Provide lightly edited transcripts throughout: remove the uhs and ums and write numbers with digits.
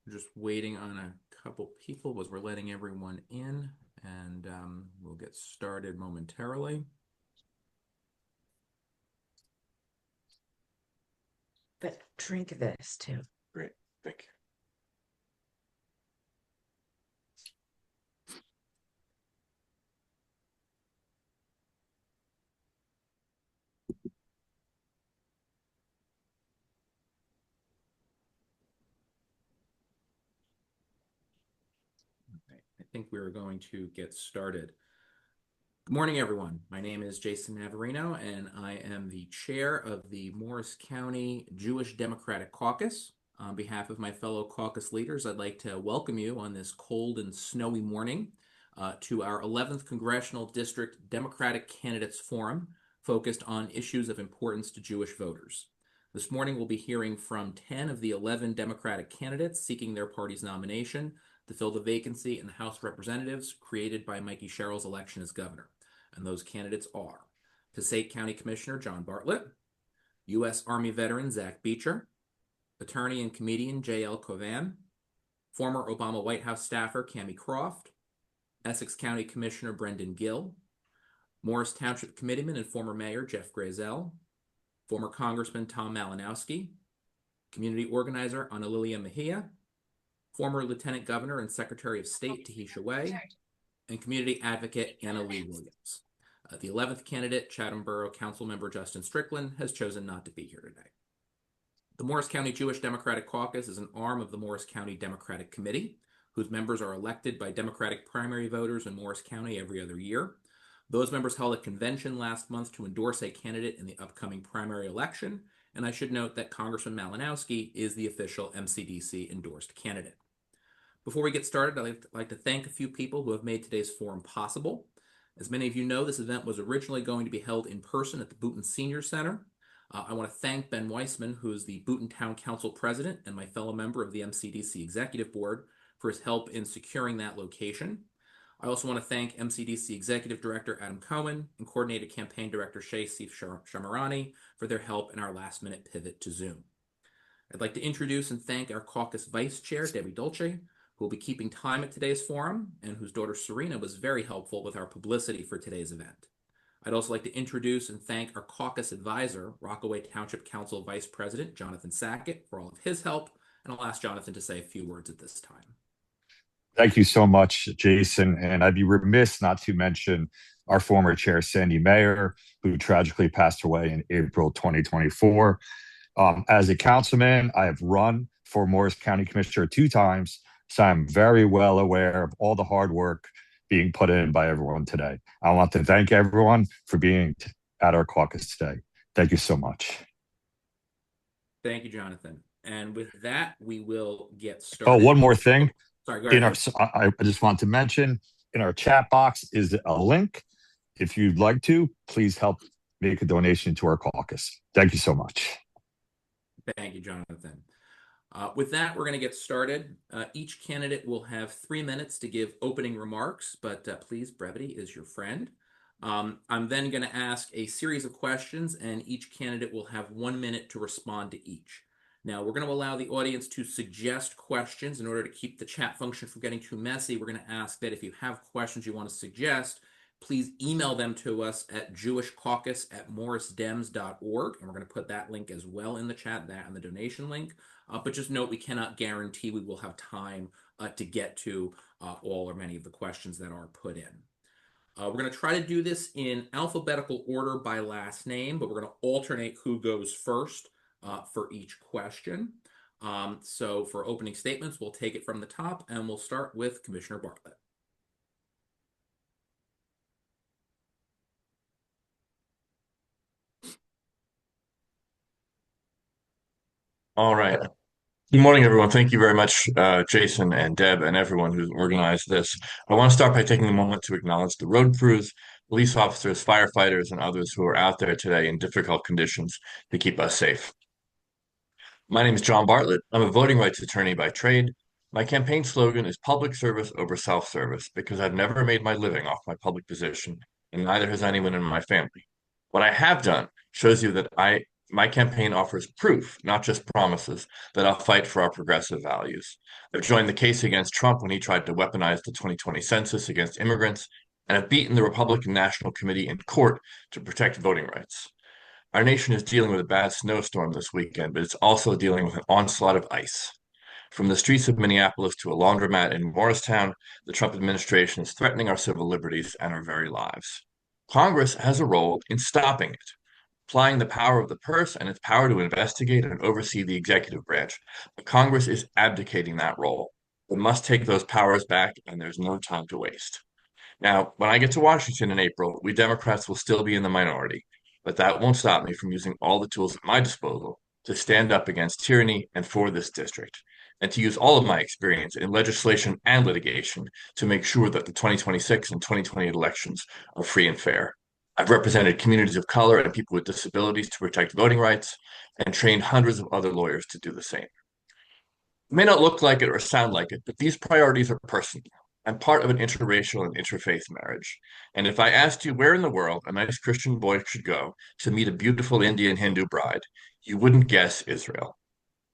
We're just waiting on a couple people as we're letting everyone in, and we'll get started momentarily. But drink this too. Great, thank you. Okay, I think we're going to get started. Good morning, everyone. My name is Jason Navarino, and I am the chair of the Morris County Jewish Democratic Caucus. On behalf of my fellow caucus leaders, I'd like to welcome you on this cold and snowy morning to our 11th Congressional District Democratic Candidates Forum, focused on issues of importance to Jewish voters. This morning, we'll be hearing from 10 of the 11 Democratic candidates seeking their party's nomination to fill the vacancy in the House of Representatives created by Mikey Sherrill's election as governor. And those candidates are Passaic County Commissioner John Bartlett, U.S. Army veteran Zach Beecher, attorney and comedian J.L. Covan, former Obama White House staffer Cami Croft, Essex County Commissioner Brendan Gill, Morris Township Committeeman and former Mayor Jeff Grazel, former Congressman Tom Malinowski, community organizer Ana Lilia Mejia, former Lieutenant Governor and Secretary of State Tahisha Way, and community advocate Anna Lee Williams. The 11th candidate, Chatham Borough Council Member Justin Strickland, has chosen not to be here today. The Morris County Jewish Democratic Caucus is an arm of the Morris County Democratic Committee, whose members are elected by Democratic primary voters in Morris County every other year. Those members held a convention last month to endorse a candidate in the upcoming primary election, and I should note that Congressman Malinowski is the official MCDC endorsed candidate. Before we get started, I'd like to thank a few people who have made today's forum possible. As many of you know, this event was originally going to be held in person at the Boonton Senior Center. I want to thank Ben Weissman, who is the Boonton Town Council President and my fellow member of the MCDC Executive Board, for his help in securing that location. I also want to thank MCDC Executive Director Adam Cohen and Coordinated Campaign Director Sif Shamarani for their help in our last-minute pivot to Zoom. I'd like to introduce and thank our caucus Vice Chair, Debbie Dolce, who will be keeping time at today's forum, and whose daughter Serena was very helpful with our publicity for today's event. I'd also like to introduce and thank our caucus advisor, Rockaway Township Council Vice President Jonathan Sackett, for all of his help, and I'll ask Jonathan to say a few words at this time. Thank you so much, Jason, and I'd be remiss not to mention our former chair, Sandy Mayer, who tragically passed away in April 2024. As a councilman, I have run for Morris County Commissioner 2 times, so I'm very well aware of all the hard work being put in by everyone today. I want to thank everyone for being at our caucus today. Thank you so much. Thank you, Jonathan. And with that, we will get started. Oh, one more thing. Sorry, go ahead. I just want to mention, in our chat box is a link. If you'd like to, please help make a donation to our caucus. Thank you so much. Thank you, Jonathan. With that, we're going to get started. Each candidate will have 3 minutes to give opening remarks, but please, brevity is your friend. I'm then going to ask a series of questions, and each candidate will have 1 minute to respond to each. Now, we're going to allow the audience to suggest questions in order to keep the chat function from getting too messy. We're going to ask that if you have questions you want to suggest, please email them to us at jewishcaucus@morrisdems.org, and we're going to put that link as well in the chat, that and the donation link. But just note, we cannot guarantee we will have time to get to all or many of the questions that are put in. We're going to try to do this in alphabetical order by last name, but we're going to alternate who goes first for each question. So for opening statements, we'll take it from the top, and we'll start with Commissioner Bartlett. All right. Good morning, everyone. Thank you very much, Jason and Deb and everyone who's organized this. I want to start by taking a moment to acknowledge the road crews, police officers, firefighters, and others who are out there today in difficult conditions to keep us safe. My name is John Bartlett. I'm a voting rights attorney by trade. My campaign slogan is public service over self-service because I've never made my living off my public position, and neither has anyone in my family. What I have done shows you that I My campaign offers proof, not just promises, that I'll fight for our progressive values. I've joined the case against Trump when he tried to weaponize the 2020 census against immigrants, and have beaten the Republican National Committee in court to protect voting rights. Our nation is dealing with a bad snowstorm this weekend, but it's also dealing with an onslaught of ice. From the streets of Minneapolis to a laundromat in Morristown, the Trump administration is threatening our civil liberties and our very lives. Congress has a role in stopping it, applying the power of the purse and its power to investigate and oversee the executive branch. But Congress is abdicating that role. It must take those powers back, and there's no time to waste. Now, when I get to Washington in April, we Democrats will still be in the minority, but that won't stop me from using all the tools at my disposal to stand up against tyranny and for this district, and to use all of my experience in legislation and litigation to make sure that the 2026 and 2028 elections are free and fair. I've represented communities of color and people with disabilities to protect voting rights and trained hundreds of other lawyers to do the same. It may not look like it or sound like it, but these priorities are personal. I'm part of an interracial and interfaith marriage. And if I asked you where in the world a nice Christian boy should go to meet a beautiful Indian Hindu bride, you wouldn't guess Israel.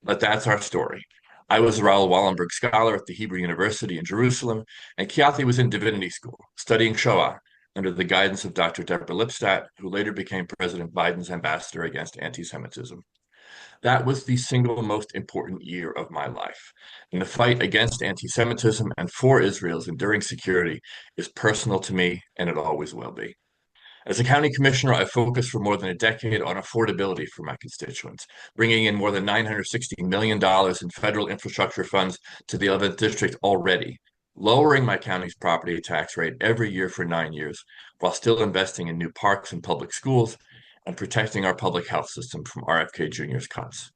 But that's our story. I was a Raoul Wallenberg Scholar at the Hebrew University in Jerusalem, and Kiathi was in divinity school, studying Shoah under the guidance of Dr. Deborah Lipstadt, who later became President Biden's ambassador against anti-Semitism. That was the single most important year of my life. And the fight against anti-Semitism and for Israel's enduring security is personal to me, and it always will be. As a county commissioner, I've focused for more than a decade on affordability for my constituents, bringing in more than $960 million in federal infrastructure funds to the 11th district already, lowering my county's property tax rate every year for 9 years, while still investing in new parks and public schools and protecting our public health system from RFK Jr.'s cuts.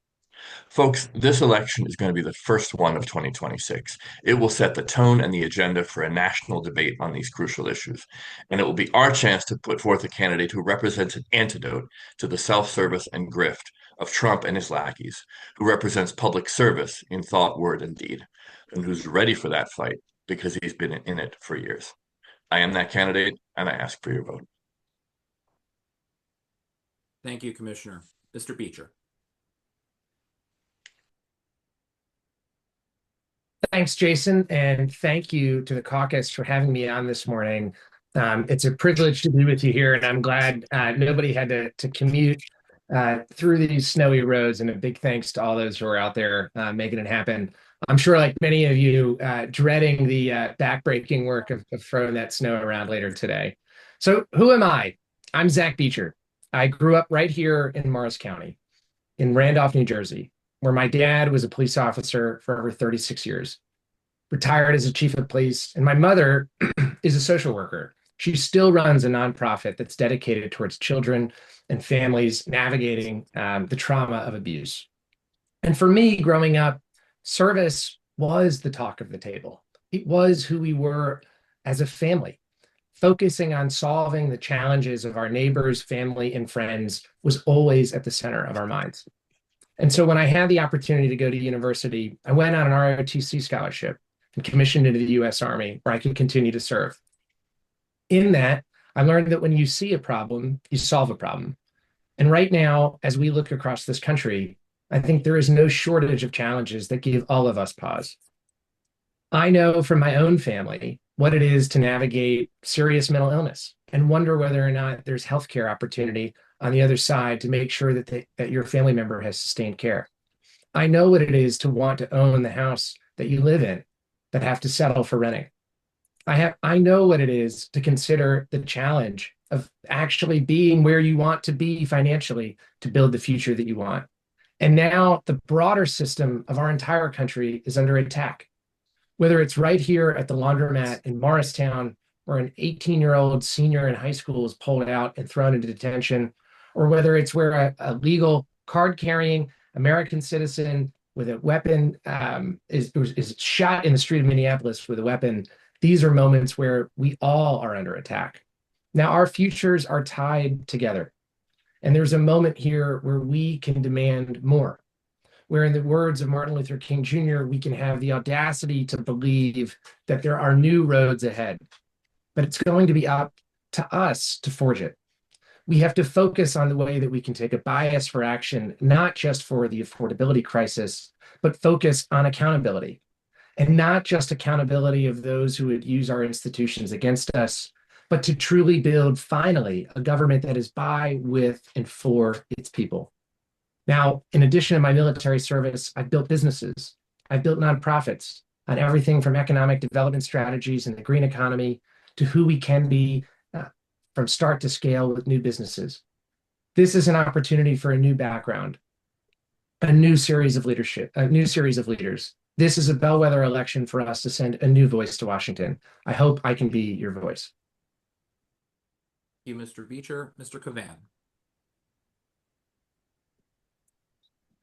Folks, this election is going to be the first one of 2026. It will set the tone and the agenda for a national debate on these crucial issues. And it will be our chance to put forth a candidate who represents an antidote to the self-service and grift of Trump and his lackeys, who represents public service in thought, word, and deed, and who's ready for that fight because he's been in it for years. I am that candidate, and I ask for your vote. Thank you, Commissioner. Mr. Beecher. Thanks, Jason, and thank you to the caucus for having me on this morning. It's a privilege to be with you here, and I'm glad nobody had to commute through these snowy roads, and a big thanks to all those who are out there making it happen. I'm sure, like many of you, dreading the backbreaking work of throwing that snow around later today. So who am I? I'm Zach Beecher. I grew up right here in Morris County, in Randolph, New Jersey, where my dad was a police officer for over 36 years, retired as a chief of police, and my mother is a social worker. She still runs a nonprofit that's dedicated towards children and families navigating the trauma of abuse. And for me, growing up, service was the talk of the table. It was who we were as a family. Focusing on solving the challenges of our neighbors, family, and friends was always at the center of our minds. And so when I had the opportunity to go to university, I went on an ROTC scholarship and commissioned into the U.S. Army, where I could continue to serve. In that, I learned that when you see a problem, you solve a problem. And right now, as we look across this country, I think there is no shortage of challenges that give all of us pause. I know from my own family what it is to navigate serious mental illness and wonder whether or not there's healthcare opportunity on the other side to make sure that your family member has sustained care. I know what it is to want to own the house that you live in, but have to settle for renting. I know what it is to consider the challenge of actually being where you want to be financially to build the future that you want. And now the broader system of our entire country is under attack. Whether it's right here at the laundromat in Morristown, where an 18-year-old senior in high school is pulled out and thrown into detention, or whether it's where a legal card-carrying American citizen with a weapon is shot in the street of Minneapolis with a weapon. These are moments where we all are under attack. Now, our futures are tied together. And there's a moment here where we can demand more, where in the words of Martin Luther King Jr., we can have the audacity to believe that there are new roads ahead. But it's going to be up to us to forge it. We have to focus on the way that we can take a bias for action, not just for the affordability crisis, but focus on accountability. And not just accountability of those who would use our institutions against us, but to truly build, finally, a government that is by, with, and for its people. Now, in addition to my military service, I've built businesses. I've built nonprofits on everything from economic development strategies and the green economy to who we can be from start to scale with new businesses. This is an opportunity for a new background, a new series of leadership, a new series of leaders. This is a bellwether election for us to send a new voice to Washington. I hope I can be your voice. Thank you, Mr. Beecher. Mr. Cavan.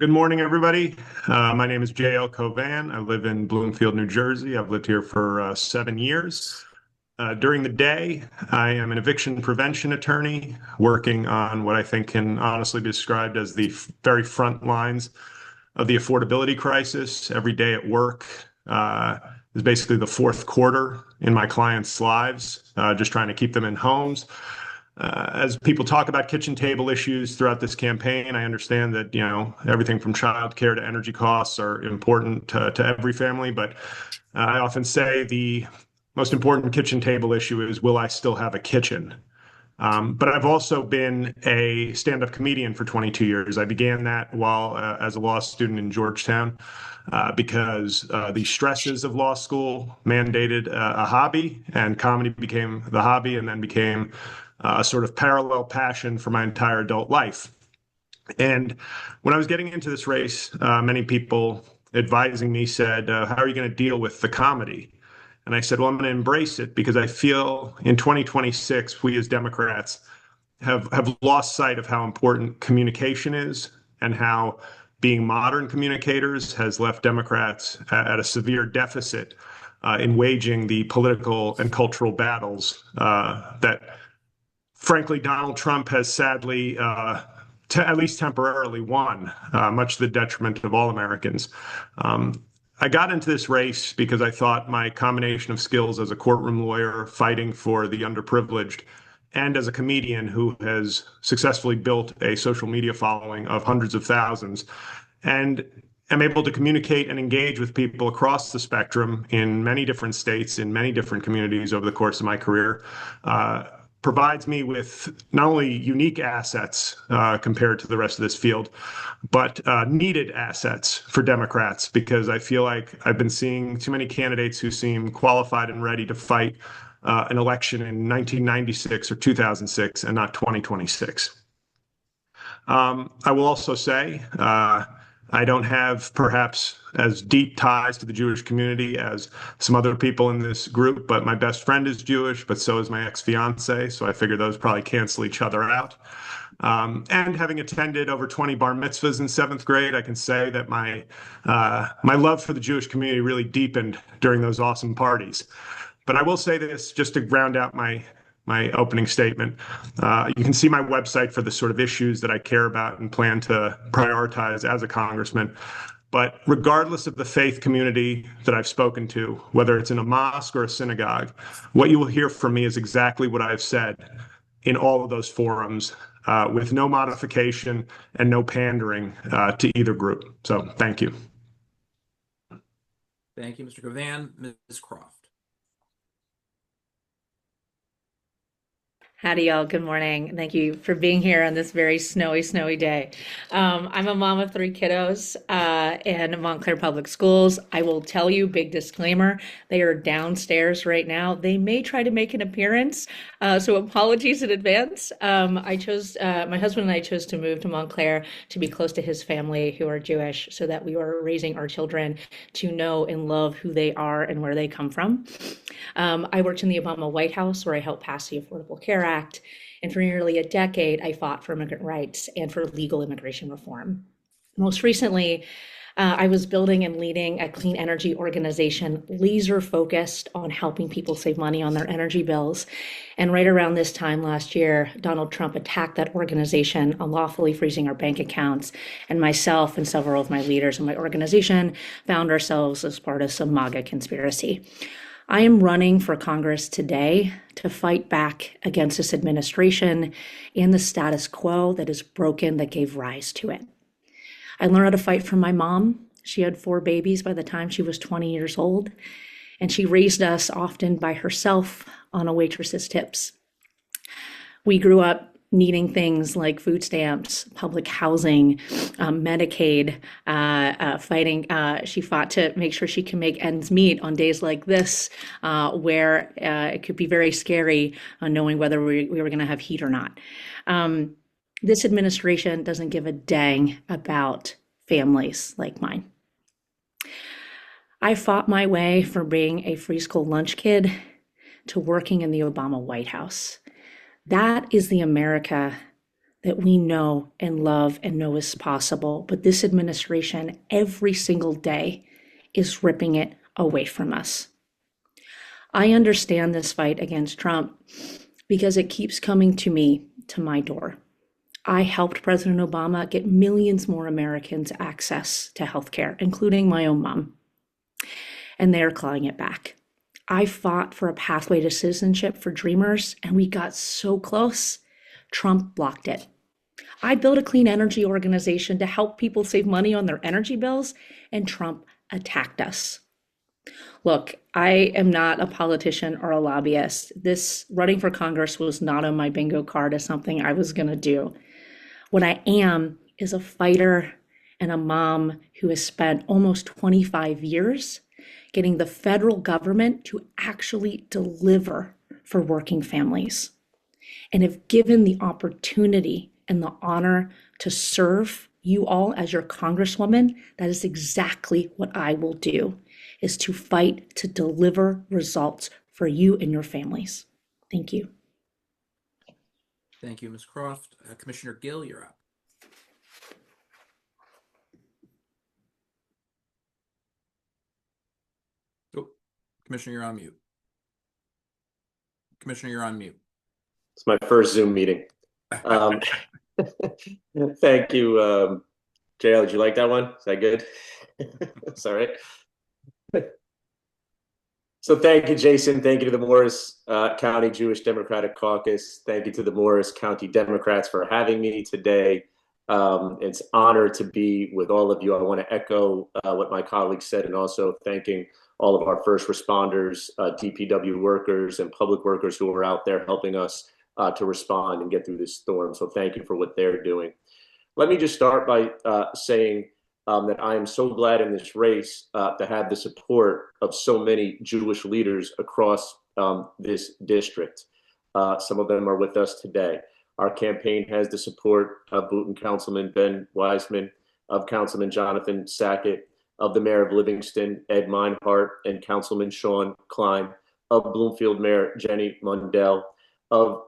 Good morning, everybody. My name is J.L. Covan. I live in Bloomfield, New Jersey. I've lived here for 7 years. During the day, I am an eviction prevention attorney working on what I think can honestly be described as the very front lines of the affordability crisis. Every day at work is basically the fourth quarter in my clients' lives, just trying to keep them in homes. As people talk about kitchen table issues throughout this campaign, I understand that, everything from childcare to energy costs are important to every family. But I often say the most important kitchen table issue is, will I still have a kitchen? But I've also been a stand-up comedian for 22 years. I began that while as a law student in Georgetown because the stresses of law school mandated a hobby, and comedy became the hobby and then became a sort of parallel passion for my entire adult life. And when I was getting into this race, many people advising me said, how are you going to deal with the comedy? And I said, well, I'm going to embrace it because I feel in 2026, we as Democrats have lost sight of how important communication is and how being modern communicators has left Democrats at a severe deficit in waging the political and cultural battles that, frankly, Donald Trump has sadly, at least temporarily, won, much to the detriment of all Americans. I got into this race because I thought my combination of skills as a courtroom lawyer fighting for the underprivileged and as a comedian who has successfully built a social media following of hundreds of thousands and am able to communicate and engage with people across the spectrum in many different states, in many different communities over the course of my career, provides me with not only unique assets compared to the rest of this field, but needed assets for Democrats, because I feel like I've been seeing too many candidates who seem qualified and ready to fight an election in 1996 or 2006 and not 2026. I will also say I don't have perhaps as deep ties to the Jewish community as some other people in this group, but my best friend is Jewish, but so is my ex-fiance. So I figure those probably cancel each other out. And having attended over 20 bar mitzvahs in 7th grade, I can say that my love for the Jewish community really deepened during those awesome parties. But I will say this just to round out my opening statement. You can see my website for the sort of issues that I care about and plan to prioritize as a congressman. But regardless of the faith community that I've spoken to, whether it's in a mosque or a synagogue, what you will hear from me is exactly what I've said in all of those forums, with no modification and no pandering to either group. So thank you. Thank you, Mr. Cavan. Ms. Croft. Howdy, y'all. Good morning. Thank you for being here on this very snowy day. I'm a mom of 3 kiddos in Montclair Public Schools. I will tell you, big disclaimer, they are downstairs right now. They may try to make an appearance, so apologies in advance. My husband and I chose to move to Montclair to be close to his family who are Jewish, so that we are raising our children to know and love who they are and where they come from. I worked in the Obama White House, where I helped pass the Affordable Care Act. And for nearly a decade, I fought for immigrant rights and for legal immigration reform. Most recently, I was building and leading a clean energy organization laser focused on helping people save money on their energy bills. And right around this time last year, Donald Trump attacked that organization, unlawfully freezing our bank accounts. And myself and several of my leaders in my organization found ourselves as part of some MAGA conspiracy. I am running for Congress today to fight back against this administration and the status quo that is broken that gave rise to it. I learned how to fight from my mom. She had 4 babies by the time she was 20 years old, and she raised us often by herself on a waitress's tips. We grew up needing things like food stamps, public housing, Medicaid, fighting. She fought to make sure she can make ends meet on days like this, where it could be very scary knowing whether we were going to have heat or not. This administration doesn't give a dang about families like mine. I fought my way from being a free school lunch kid to working in the Obama White House. That is the America that we know and love and know is possible. But this administration, every single day, is ripping it away from us. I understand this fight against Trump because it keeps coming to me, to my door. I helped President Obama get millions more Americans access to healthcare, including my own mom. And they're clawing it back. I fought for a pathway to citizenship for Dreamers, and we got so close. Trump blocked it. I built a clean energy organization to help people save money on their energy bills, and Trump attacked us. Look, I am not a politician or a lobbyist. This running for Congress was not on my bingo card as something I was going to do. What I am is a fighter and a mom who has spent almost 25 years getting the federal government to actually deliver for working families. And if given the opportunity and the honor to serve you all as your congresswoman, that is exactly what I will do, is to fight to deliver results for you and your families. Thank you. Thank you, Ms. Croft. Commissioner Gill, you're up. Oh, Commissioner, you're on mute. Commissioner, you're on mute. It's my first Zoom meeting. Thank you. JL, did you like that one? Is that good? It's all right. So thank you, Jason. Thank you to the Morris County Jewish Democratic Caucus. Thank you to the Morris County Democrats for having me today. It's an honor to be with all of you. I want to echo what my colleagues said, and also thanking all of our first responders, DPW workers, and public workers who are out there helping us to respond and get through this storm. So thank you for what they're doing. Let me just start by saying that I am so glad in this race to have the support of so many Jewish leaders across this district. Some of them are with us today. Our campaign has the support of Booton Councilman Ben Wiseman, of Councilman Jonathan Sackett, of the Mayor of Livingston, Ed Meinhardt, and Councilman Sean Klein, of Bloomfield Mayor Jenny Mundell, of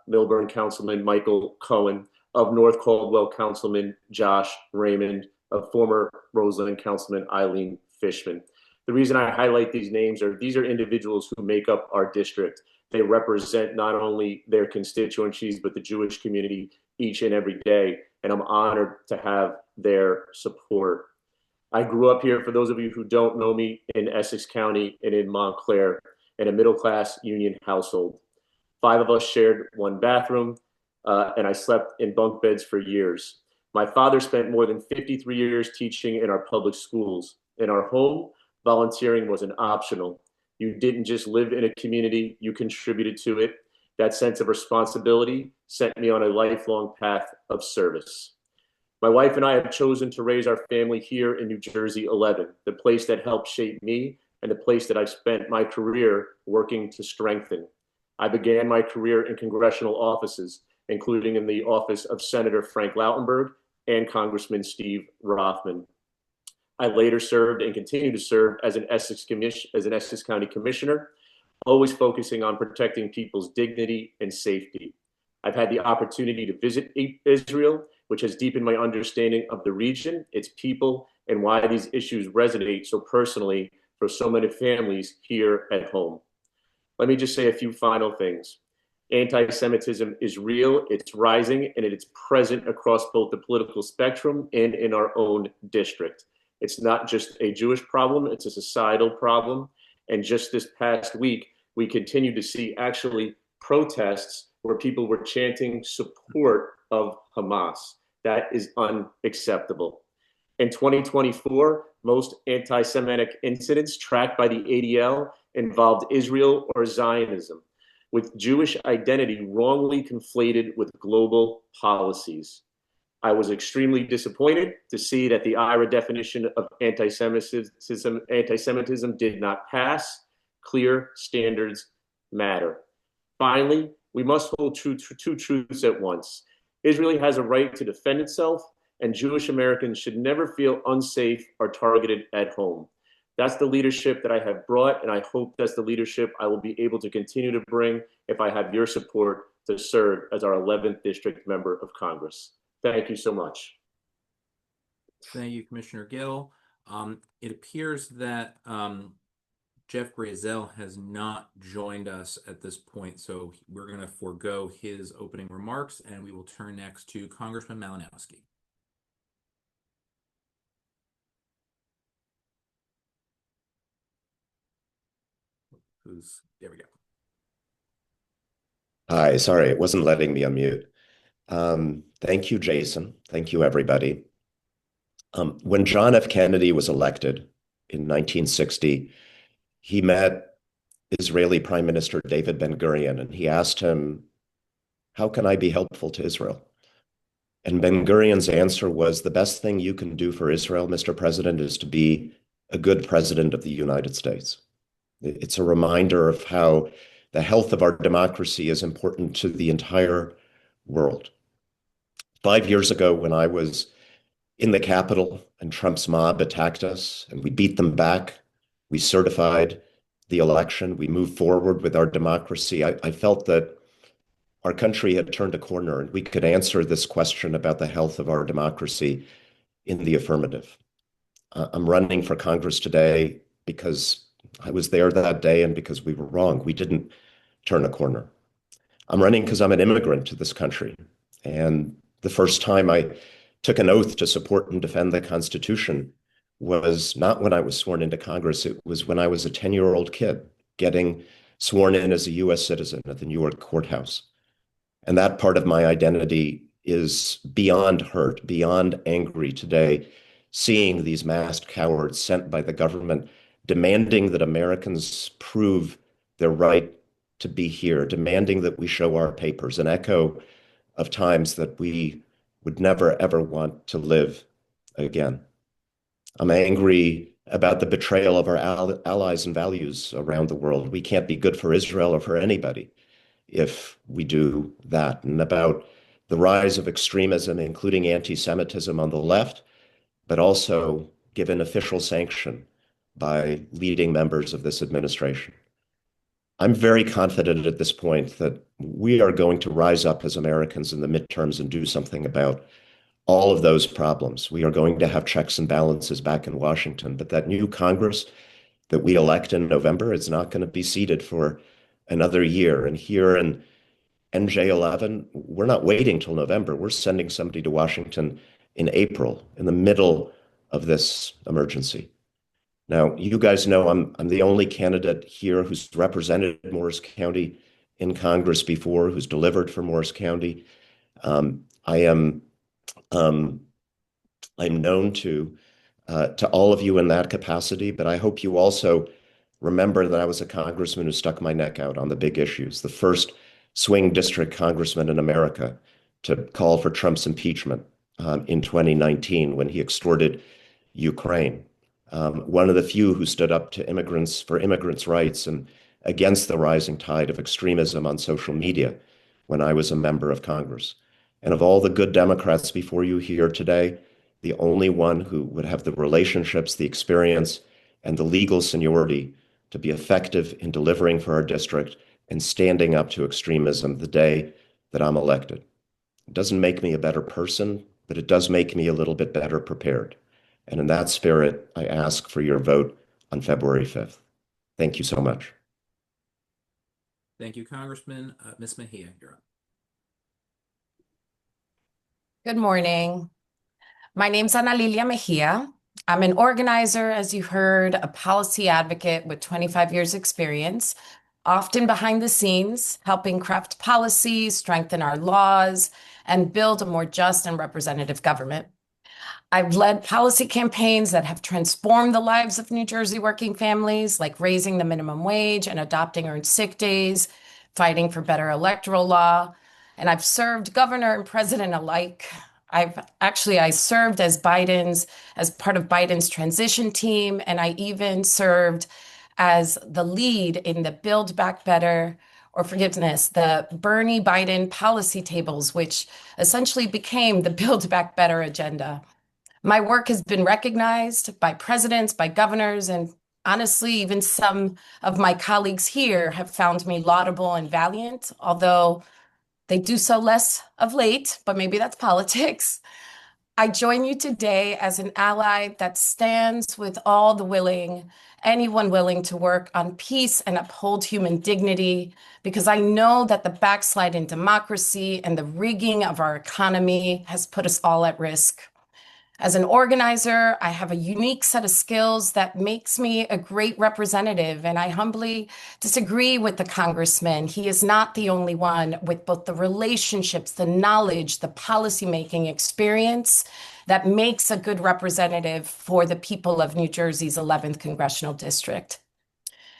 Milburn Councilman Michael Cohen, of North Caldwell Councilman Josh Raymond, of former Roseland Councilman Eileen Fishman. The reason I highlight these names are these are individuals who make up our district. They represent not only their constituencies, but the Jewish community each and every day. And I'm honored to have their support. I grew up here, for those of you who don't know me, in Essex County and in Montclair, in a middle-class union household. 5 of us shared one bathroom, and I slept in bunk beds for years. My father spent more than 53 years teaching in our public schools. In our home, volunteering wasn't optional. You didn't just live in a community, you contributed to it. That sense of responsibility sent me on a lifelong path of service. My wife and I have chosen to raise our family here in New Jersey 11, the place that helped shape me and the place that I've spent my career working to strengthen. I began my career in congressional offices, including in the office of Senator Frank Lautenberg and Congressman Steve Rothman. I later served and continue to serve as an Essex County Commissioner, always focusing on protecting people's dignity and safety. I've had the opportunity to visit Israel, which has deepened my understanding of the region, its people, and why these issues resonate so personally for so many families here at home. Let me just say a few final things. Anti-Semitism is real, it's rising, and it's present across both the political spectrum and in our own district. It's not just a Jewish problem, it's a societal problem. And just this past week, we continue to see actually protests where people were chanting support of Hamas. That is unacceptable. In 2024, most anti-Semitic incidents tracked by the ADL involved Israel or Zionism, with Jewish identity wrongly conflated with global policies. I was extremely disappointed to see that the IRA definition of anti-Semitism did not pass. Clear standards matter. Finally, we must hold two truths at once. Israel has a right to defend itself, and Jewish Americans should never feel unsafe or targeted at home. That's the leadership that I have brought, and I hope that's the leadership I will be able to continue to bring if I have your support to serve as our 11th District Member of Congress. Thank you so much. Thank you, Commissioner Gill. It appears that Jeff Brazel has not joined us at this point, so we're going to forego his opening remarks, and we will turn next to Congressman Malinowski. There we go. Hi, sorry, it wasn't letting me unmute. Thank you, Jason. Thank you, everybody. When John F. Kennedy was elected in 1960, he met Israeli Prime Minister David Ben-Gurion, and he asked him, "How can I be helpful to Israel?" And Ben-Gurion's answer was, "The best thing you can do for Israel, Mr. President, is to be a good president of the United States." It's a reminder of how the health of our democracy is important to the entire world. 5 years ago, when I was in the Capitol and Trump's mob attacked us and we beat them back, we certified the election, we moved forward with our democracy, I felt that our country had turned a corner and we could answer this question about the health of our democracy in the affirmative. I'm running for Congress today because I was there that day and because we were wrong. We didn't turn a corner. I'm running because I'm an immigrant to this country. And the first time I took an oath to support and defend the Constitution was not when I was sworn into Congress. It was when I was a 10-year-old kid getting sworn in as a U.S. citizen at the New York courthouse. And that part of my identity is beyond hurt, beyond angry today, seeing these masked cowards sent by the government demanding that Americans prove their right to be here, demanding that we show our papers, an echo of times that we would never, ever want to live again. I'm angry about the betrayal of our allies and values around the world. We can't be good for Israel or for anybody if we do that, and about the rise of extremism, including anti-Semitism on the left, but also given official sanction by leading members of this administration. I'm very confident at this point that we are going to rise up as Americans in the midterms and do something about all of those problems. We are going to have checks and balances back in Washington, but that new Congress that we elect in November is not going to be seated for another year. And here in NJ11, we're not waiting till November. We're sending somebody to Washington in April, in the middle of this emergency. Now, you guys know I'm the only candidate here who's represented Morris County in Congress before, who's delivered for Morris County. I'm known to all of you in that capacity, but I hope you also remember that I was a congressman who stuck my neck out on the big issues, the first swing district congressman in America to call for Trump's impeachment in 2019 when he extorted Ukraine. One of the few who stood up to immigrants for immigrants' rights and against the rising tide of extremism on social media when I was a member of Congress. And of all the good Democrats before you here today, the only one who would have the relationships, the experience, and the legal seniority to be effective in delivering for our district and standing up to extremism the day that I'm elected. It doesn't make me a better person, but it does make me a little bit better prepared. And in that spirit, I ask for your vote on February 5th. Thank you so much. Thank you, Congressman. Ms. Mejia, you're up. Good morning. My name's Ana Lilia Mejia. I'm an organizer, as you heard, a policy advocate with 25 years experience, often behind the scenes, helping craft policies, strengthen our laws, and build a more just and representative government. I've led policy campaigns that have transformed the lives of New Jersey working families, like raising the minimum wage and adopting earned sick days, fighting for better electoral law. And I've served governor and president alike. I served as part of Biden's transition team, and I even served as the lead in the Build Back Better, or forgiveness, the Bernie Biden policy tables, which essentially became the Build Back Better agenda. My work has been recognized by presidents, by governors, and honestly, even some of my colleagues here have found me laudable and valiant, although they do so less of late, but maybe that's politics. I join you today as an ally that stands with anyone willing to work on peace and uphold human dignity, because I know that the backslide in democracy and the rigging of our economy has put us all at risk. As an organizer, I have a unique set of skills that makes me a great representative, and I humbly disagree with the congressman. He is not the only one with both the relationships, the knowledge, the policymaking experience that makes a good representative for the people of New Jersey's 11th congressional district.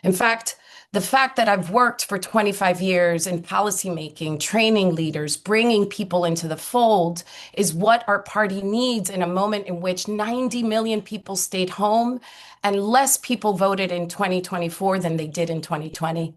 In fact, the fact that I've worked for 25 years in policymaking, training leaders, bringing people into the fold is what our party needs in a moment in which 90 million people stayed home and less people voted in 2024 than they did in 2020.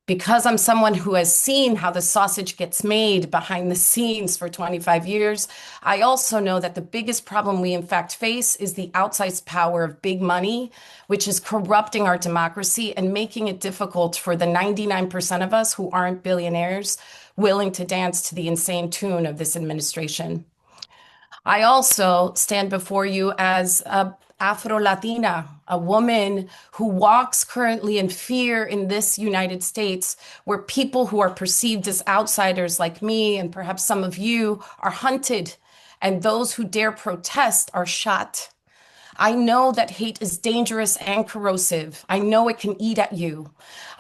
Because I'm someone who has seen how the sausage gets made behind the scenes for 25 years, I also know that the biggest problem we in fact face is the outsized power of big money, which is corrupting our democracy and making it difficult for the 99% of us who aren't billionaires willing to dance to the insane tune of this administration. I also stand before you as a Afro-Latina, a woman who walks currently in fear in this United States, where people who are perceived as outsiders like me and perhaps some of you are hunted, and those who dare protest are shot. I know that hate is dangerous and corrosive. I know it can eat at you.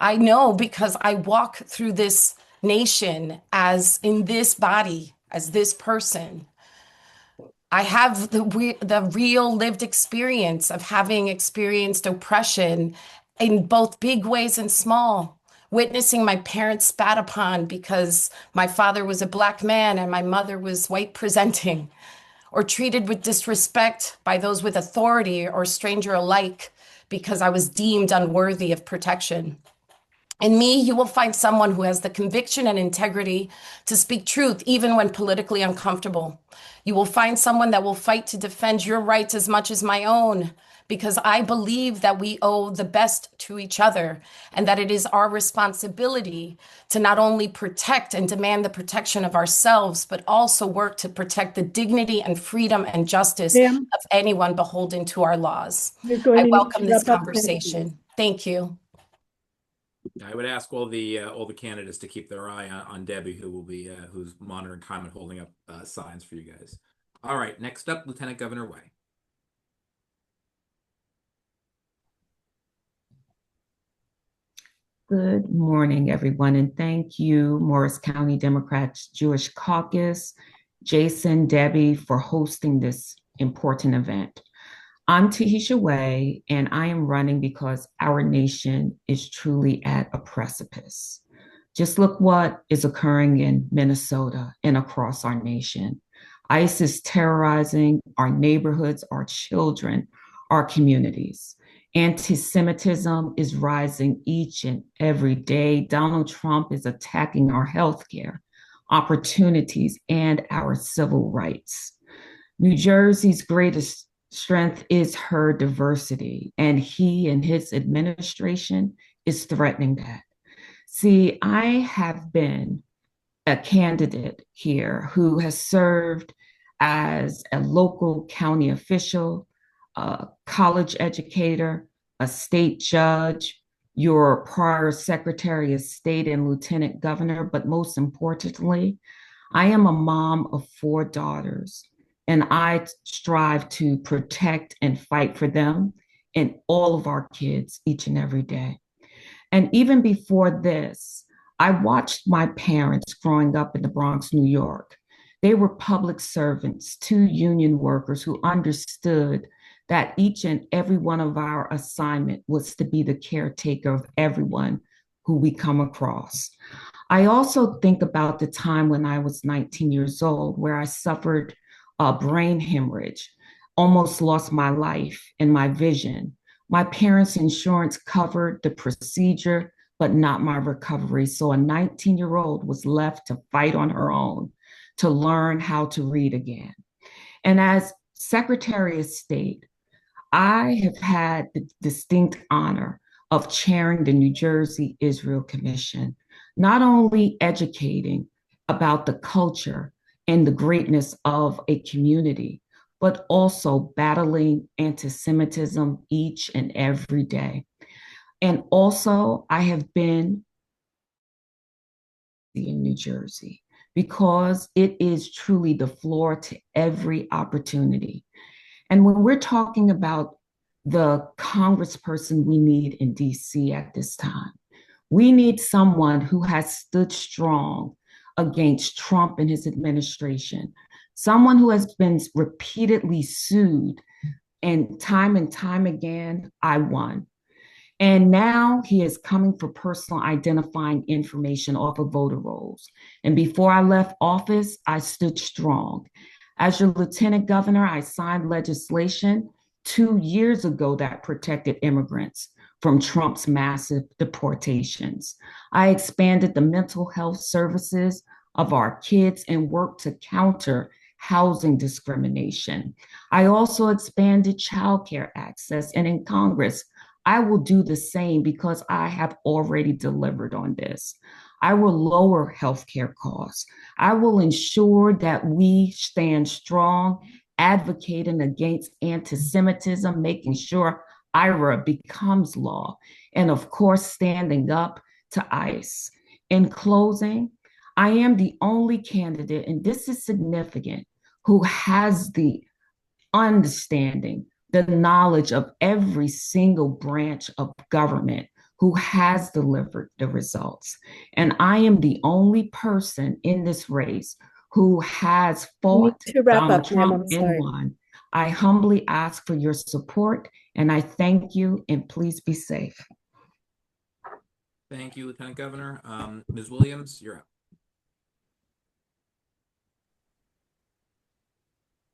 I know because I walk through this nation as in this body, as this person. I have the real lived experience of having experienced oppression in both big ways and small, witnessing my parents spat upon because my father was a Black man and my mother was white presenting, or treated with disrespect by those with authority or stranger alike because I was deemed unworthy of protection. In me, you will find someone who has the conviction and integrity to speak truth, even when politically uncomfortable. You will find someone that will fight to defend your rights as much as my own, because I believe that we owe the best to each other and that it is our responsibility to not only protect and demand the protection of ourselves, but also work to protect the dignity and freedom and justice Ma'am, of anyone beholden to our laws. we're going I to need welcome to this wrap up. Thank you. conversation. Thank you. I would ask all the candidates to keep their eye on Debbie, who will be who's monitoring time and holding up signs for you guys. All right, next up, Lieutenant Governor Way. Good morning, everyone, and thank you, Morris County Democrats Jewish Caucus, Jason, Debbie, for hosting this important event. I'm Tahisha Way, and I am running because our nation is truly at a precipice. Just look what is occurring in Minnesota and across our nation. ICE is terrorizing our neighborhoods, our children, our communities. Anti-Semitism is rising each and every day. Donald Trump is attacking our healthcare, opportunities, and our civil rights. New Jersey's greatest strength is her diversity, and he and his administration is threatening that. See, I have been a candidate here who has served as a local county official, a college educator, a state judge, your prior Secretary of State and Lieutenant Governor, but most importantly, I am a mom of 4 daughters and I strive to protect and fight for them and all of our kids each and every day. And even before this, I watched my parents growing up in the Bronx, New York. They were public servants, two union workers who understood that each and every one of our assignment was to be the caretaker of everyone who we come across. I also think about the time when I was 19 years old, where I suffered a brain hemorrhage, almost lost my life and my vision. My parents' insurance covered the procedure, but not my recovery. So a 19-year-old was left to fight on her own to learn how to read again. And as Secretary of State, I have had the distinct honor of chairing the New Jersey Israel Commission, not only educating about the culture and the greatness of a community, but also battling anti-Semitism each and every day. And also, I have been in New Jersey because it is truly the floor to every opportunity. And when we're talking about the congressperson we need in DC at this time, we need someone who has stood strong against Trump and his administration, someone who has been repeatedly sued, and time again, I won. And now he is coming for personal identifying information off of voter rolls. And before I left office, I stood strong. As your lieutenant governor, I signed legislation 2 years ago that protected immigrants from Trump's massive deportations. I expanded the mental health services of our kids and worked to counter housing discrimination. I also expanded childcare access, and in Congress, I will do the same because I have already delivered on this. I will lower healthcare costs. I will ensure that we stand strong, advocating against anti-Semitism, making sure IRA becomes law, and of course, standing up to ICE. In closing, I am the only candidate, and this is significant, who has the understanding, the knowledge of every single branch of government who has delivered the results. And I am the only person in this race who has fought to wrap Donald up, ma'am. Trump I'm and sorry. won. I humbly ask for your support, and I thank you, and please be safe. Thank you, Lieutenant Governor. Ms. Williams, you're up.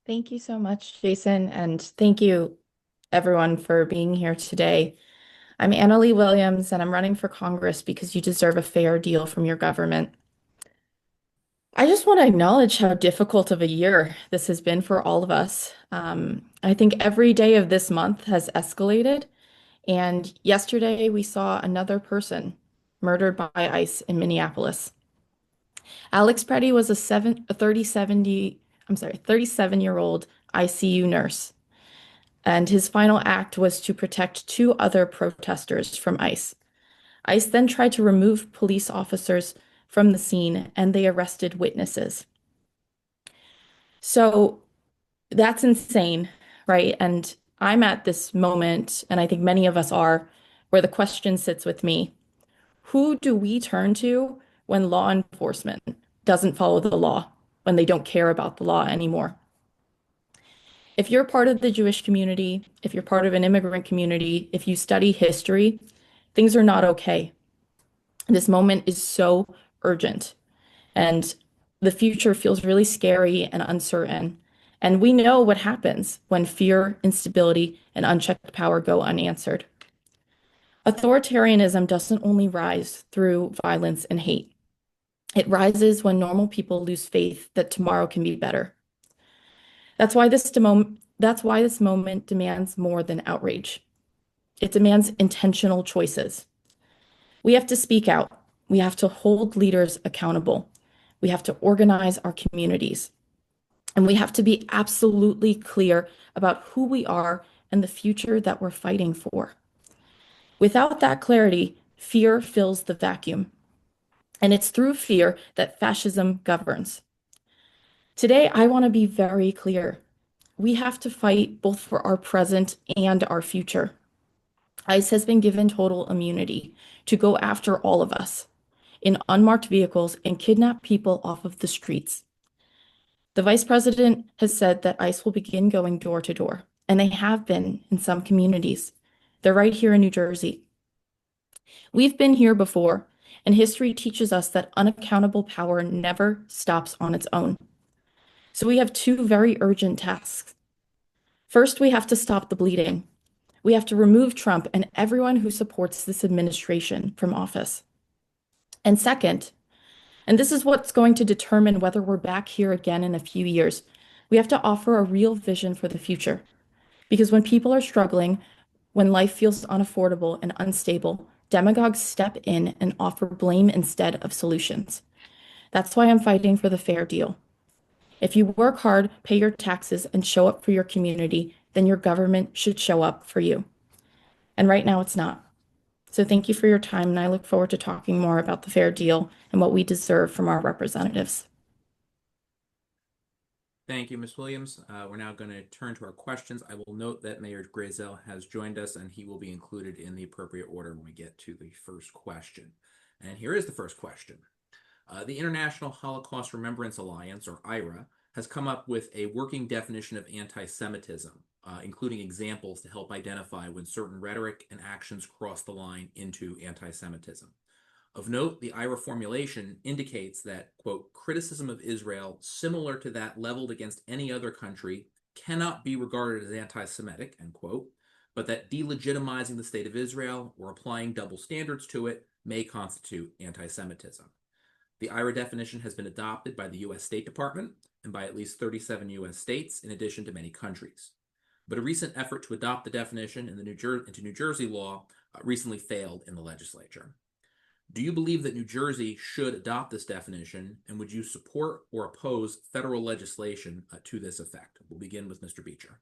Thank you so much, Jason, and thank you everyone for being here today. I'm Anna Lee Williams, and I'm running for Congress because you deserve a fair deal from your government. I just want to acknowledge how difficult of a year this has been for all of us. I think every day of this month has escalated, and yesterday we saw another person murdered by ICE in Minneapolis. Alex Preddy was a 37-year-old ICU nurse, and his final act was to protect two other protesters from ICE. ICE then tried to remove police officers from the scene, and they arrested witnesses. So that's insane, right? And I'm at this moment, and I think many of us are, where the question sits with me. Who do we turn to when law enforcement doesn't follow the law, when they don't care about the law anymore? If you're part of the Jewish community, if you're part of an immigrant community, if you study history, things are not okay. This moment is so urgent, and the future feels really scary and uncertain. And we know what happens when fear, instability, and unchecked power go unanswered. Authoritarianism doesn't only rise through violence and hate. It rises when normal people lose faith that tomorrow can be better. That's why this moment demands more than outrage. It demands intentional choices. We have to speak out. We have to hold leaders accountable. We have to organize our communities. And we have to be absolutely clear about who we are and the future that we're fighting for. Without that clarity, fear fills the vacuum. And it's through fear that fascism governs. Today, I want to be very clear. We have to fight both for our present and our future. ICE has been given total immunity to go after all of us in unmarked vehicles and kidnap people off of the streets. The vice president has said that ICE will begin going door to door, and they have been in some communities. They're right here in New Jersey. We've been here before, and history teaches us that unaccountable power never stops on its own. So we have two very urgent tasks. First, we have to stop the bleeding. We have to remove Trump and everyone who supports this administration from office. And second, and this is what's going to determine whether we're back here again in a few years, we have to offer a real vision for the future. Because when people are struggling, when life feels unaffordable and unstable, demagogues step in and offer blame instead of solutions. That's why I'm fighting for the fair deal. If you work hard, pay your taxes, and show up for your community, then your government should show up for you. And right now it's not. So thank you for your time, and I look forward to talking more about the fair deal and what we deserve from our representatives. Thank you, Ms. Williams. We're now going to turn to our questions. I will note that Mayor Grazel has joined us, and he will be included in the appropriate order when we get to the first question. And here is the first question. The International Holocaust Remembrance Alliance, or IRA, has come up with a working definition of anti-Semitism, including examples to help identify when certain rhetoric and actions cross the line into anti-Semitism. Of note, the IRA formulation indicates that, quote, criticism of Israel similar to that leveled against any other country cannot be regarded as anti-Semitic, end quote, but that delegitimizing the state of Israel or applying double standards to it may constitute anti-Semitism. The IRA definition has been adopted by the U.S. State Department and by at least 37 U.S. states, in addition to many countries. But a recent effort to adopt the definition into New Jersey law recently failed in the legislature. Do you believe that New Jersey should adopt this definition, and would you support or oppose federal legislation to this effect? We'll begin with Mr. Beecher.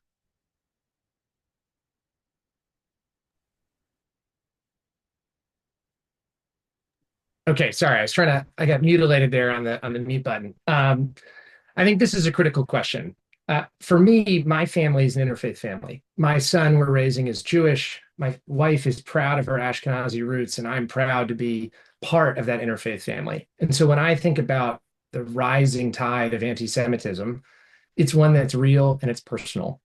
Okay, sorry, I got mutilated there on the mute button. I think this is a critical question. For me, my family is an interfaith family. My son we're raising is Jewish. My wife is proud of her Ashkenazi roots, and I'm proud to be part of that interfaith family. And so when I think about the rising tide of anti-Semitism, it's one that's real and it's personal.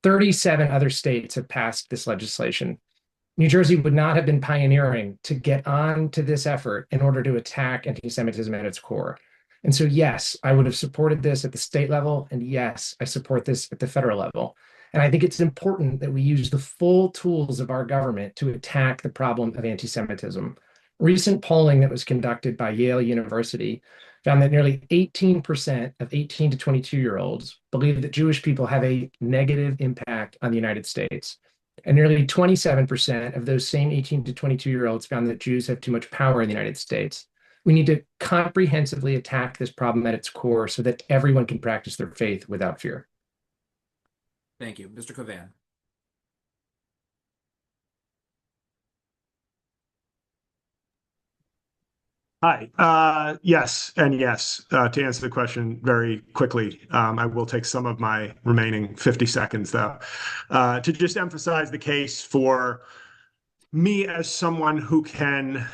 37 other states have passed this legislation. New Jersey would not have been pioneering to get on to this effort in order to attack anti-Semitism at its core. And so, yes, I would have supported this at the state level, and yes, I support this at the federal level. And I think it's important that we use the full tools of our government to attack the problem of anti-Semitism. Recent polling that was conducted by Yale University found that nearly 18% of 18 to 22-year-olds believe that Jewish people have a negative impact on the United States. And nearly 27% of those same 18 to 22-year-olds found that Jews have too much power in the United States. We need to comprehensively attack this problem at its core so that everyone can practice their faith without fear. Thank you. Mr. Covan. Hi. Yes, and yes. To answer the question very quickly, I will take some of my remaining 50 seconds, though, to just emphasize the case for me as someone who can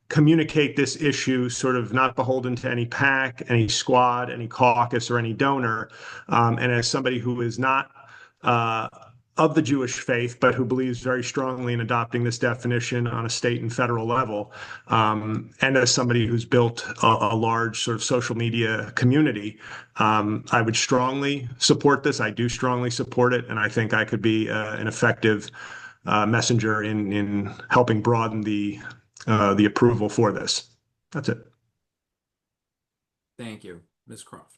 communicate this issue sort of not beholden to any PAC, any squad, any caucus, or any donor, and as somebody who is not of the Jewish faith, but who believes very strongly in adopting this definition on a state and federal level, and as somebody who's built a large sort of social media community, I would strongly support this. I do strongly support it, and I think I could be an effective messenger in helping broaden the approval for this. That's it. Thank you. Ms. Croft.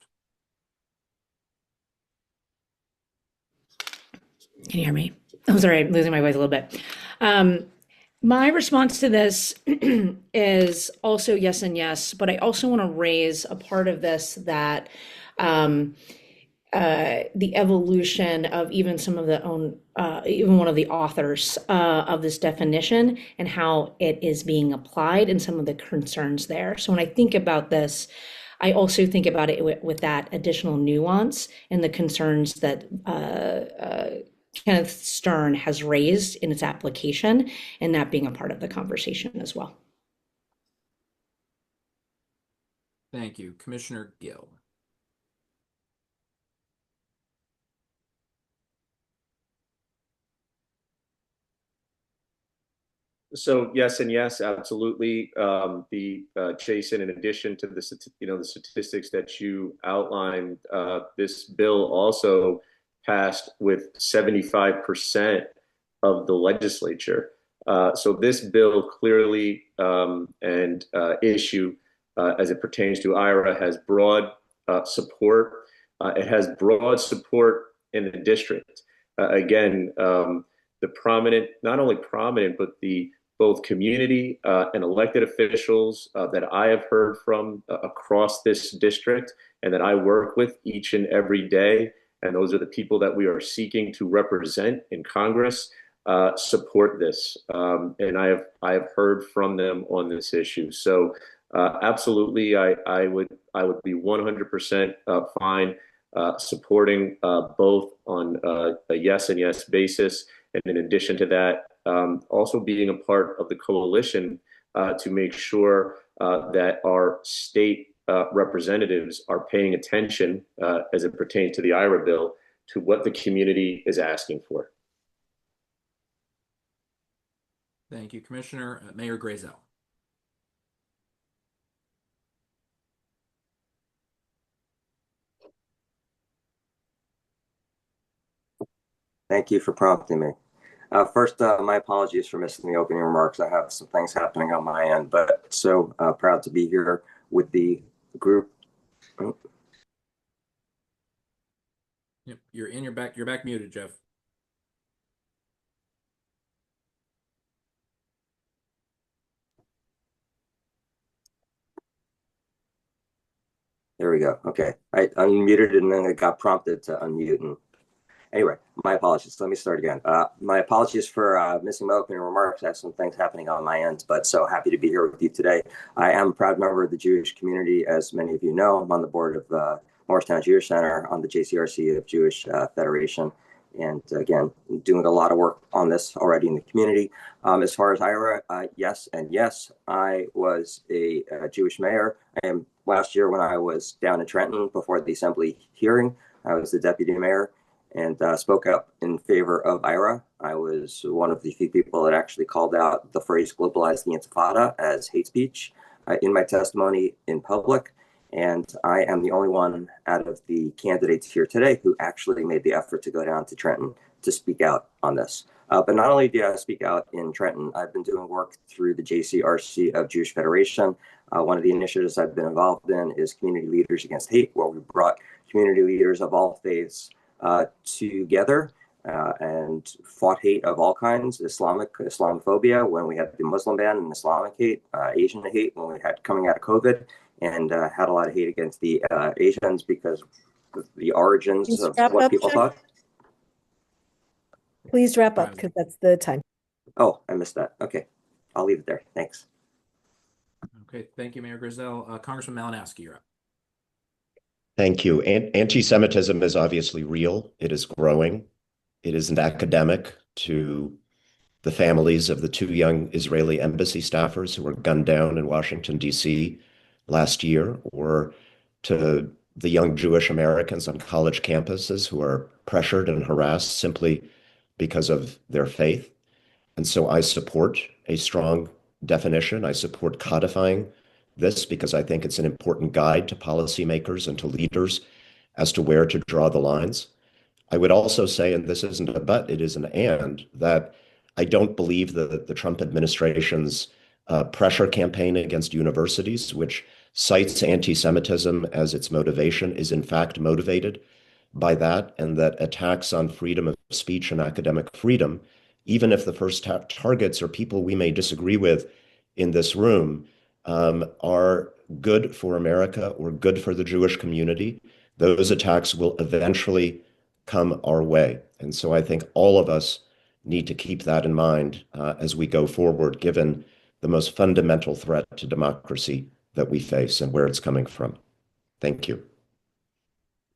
Can you hear me? I'm sorry, I'm losing my voice a little bit. My response to this is also yes and yes, but I also want to raise a part of this that the evolution of even some of even one of the authors of this definition and how it is being applied and some of the concerns there. So when I think about this, I also think about it with that additional nuance and the concerns that Kenneth Stern has raised in its application, and that being a part of the conversation as well. Thank you. Commissioner Gill. So yes and yes, absolutely. Jason, in addition to the statistics that you outlined, this bill also passed with 75% of the legislature. So this bill clearly and issue as it pertains to IRA has broad support. It has broad support in the district. Again, the prominent, not only prominent, but the both community and elected officials that I have heard from across this district and that I work with each and every day. And those are the people that we are seeking to represent in Congress, support this. And I have heard from them on this issue. So absolutely, I would be 100% fine supporting both on a yes and yes basis. And in addition to that, also being a part of the coalition to make sure that our state representatives are paying attention as it pertains to the IRA bill to what the community is asking for. Thank you, Commissioner. Mayor Grayzel. Thank you for prompting me. First, my apologies for missing the opening remarks. I have some things happening on my end, but so proud to be here with the group. Oh. Yep, you're back muted, Jeff. There we go. Okay, I unmuted and then it got prompted to unmute. And anyway, my apologies. Let me start again. My apologies for missing my opening remarks. I have some things happening on my end, but so happy to be here with you today. I am a proud member of the Jewish community. As many of you know, I'm on the board of Morristown Jewish Center on the JCRC of Jewish Federation. And again, doing a lot of work on this already in the community. As far as IRA, yes and yes, I was a Jewish mayor. I am last year when I was down in Trenton before the assembly hearing. I was the deputy mayor and spoke up in favor of IRA. I was one of the few people that actually called out the phrase globalize the intifada as hate speech in my testimony in public. And I am the only one out of the candidates here today who actually made the effort to go down to Trenton to speak out on this. But not only did I speak out in Trenton, I've been doing work through the JCRC of Jewish Federation. One of the initiatives I've been involved in is Community Leaders Against Hate, where we brought community leaders of all faiths together and fought hate of all kinds, Islamophobia when we had the Muslim ban and Islamic hate, Asian hate when we had coming out of COVID, and had a lot of hate against the Asians because of the origins of what people thought. Please wrap up because that's the time. Oh, I missed that. Okay, I'll leave it there. Thanks. Okay, thank you, Mayor Grayzel. Congressman Malinowski, you're up. Thank you. Anti-Semitism is obviously real. It is growing. It isn't academic to the families of the two young Israeli embassy staffers who were gunned down in Washington, D.C. last year, or to the young Jewish Americans on college campuses who are pressured and harassed simply because of their faith. And so I support a strong definition. I support codifying this because I think it's an important guide to policymakers and to leaders as to where to draw the lines. I would also say, and this isn't a but, it is an and, that I don't believe that the Trump administration's pressure campaign against universities, which cites anti-Semitism as its motivation, is in fact motivated by that, and that attacks on freedom of speech and academic freedom, even if the first targets are people we may disagree with in this room, are good for America or good for the Jewish community, those attacks will eventually come our way. And so I think all of us need to keep that in mind as we go forward, given the most fundamental threat to democracy that we face and where it's coming from. Thank you.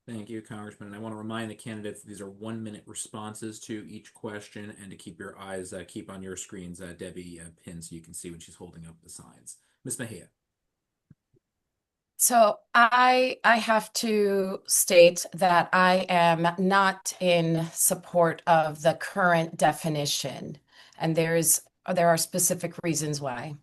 Thank you, Congressman. And I want to remind the candidates these are 1 minute responses to each question, and to keep your eyes keep on your screens. Debbie pins so you can see when she's holding up the signs. Ms. Mejia. So I have to state that I am not in support of the current definition, and there are specific reasons why.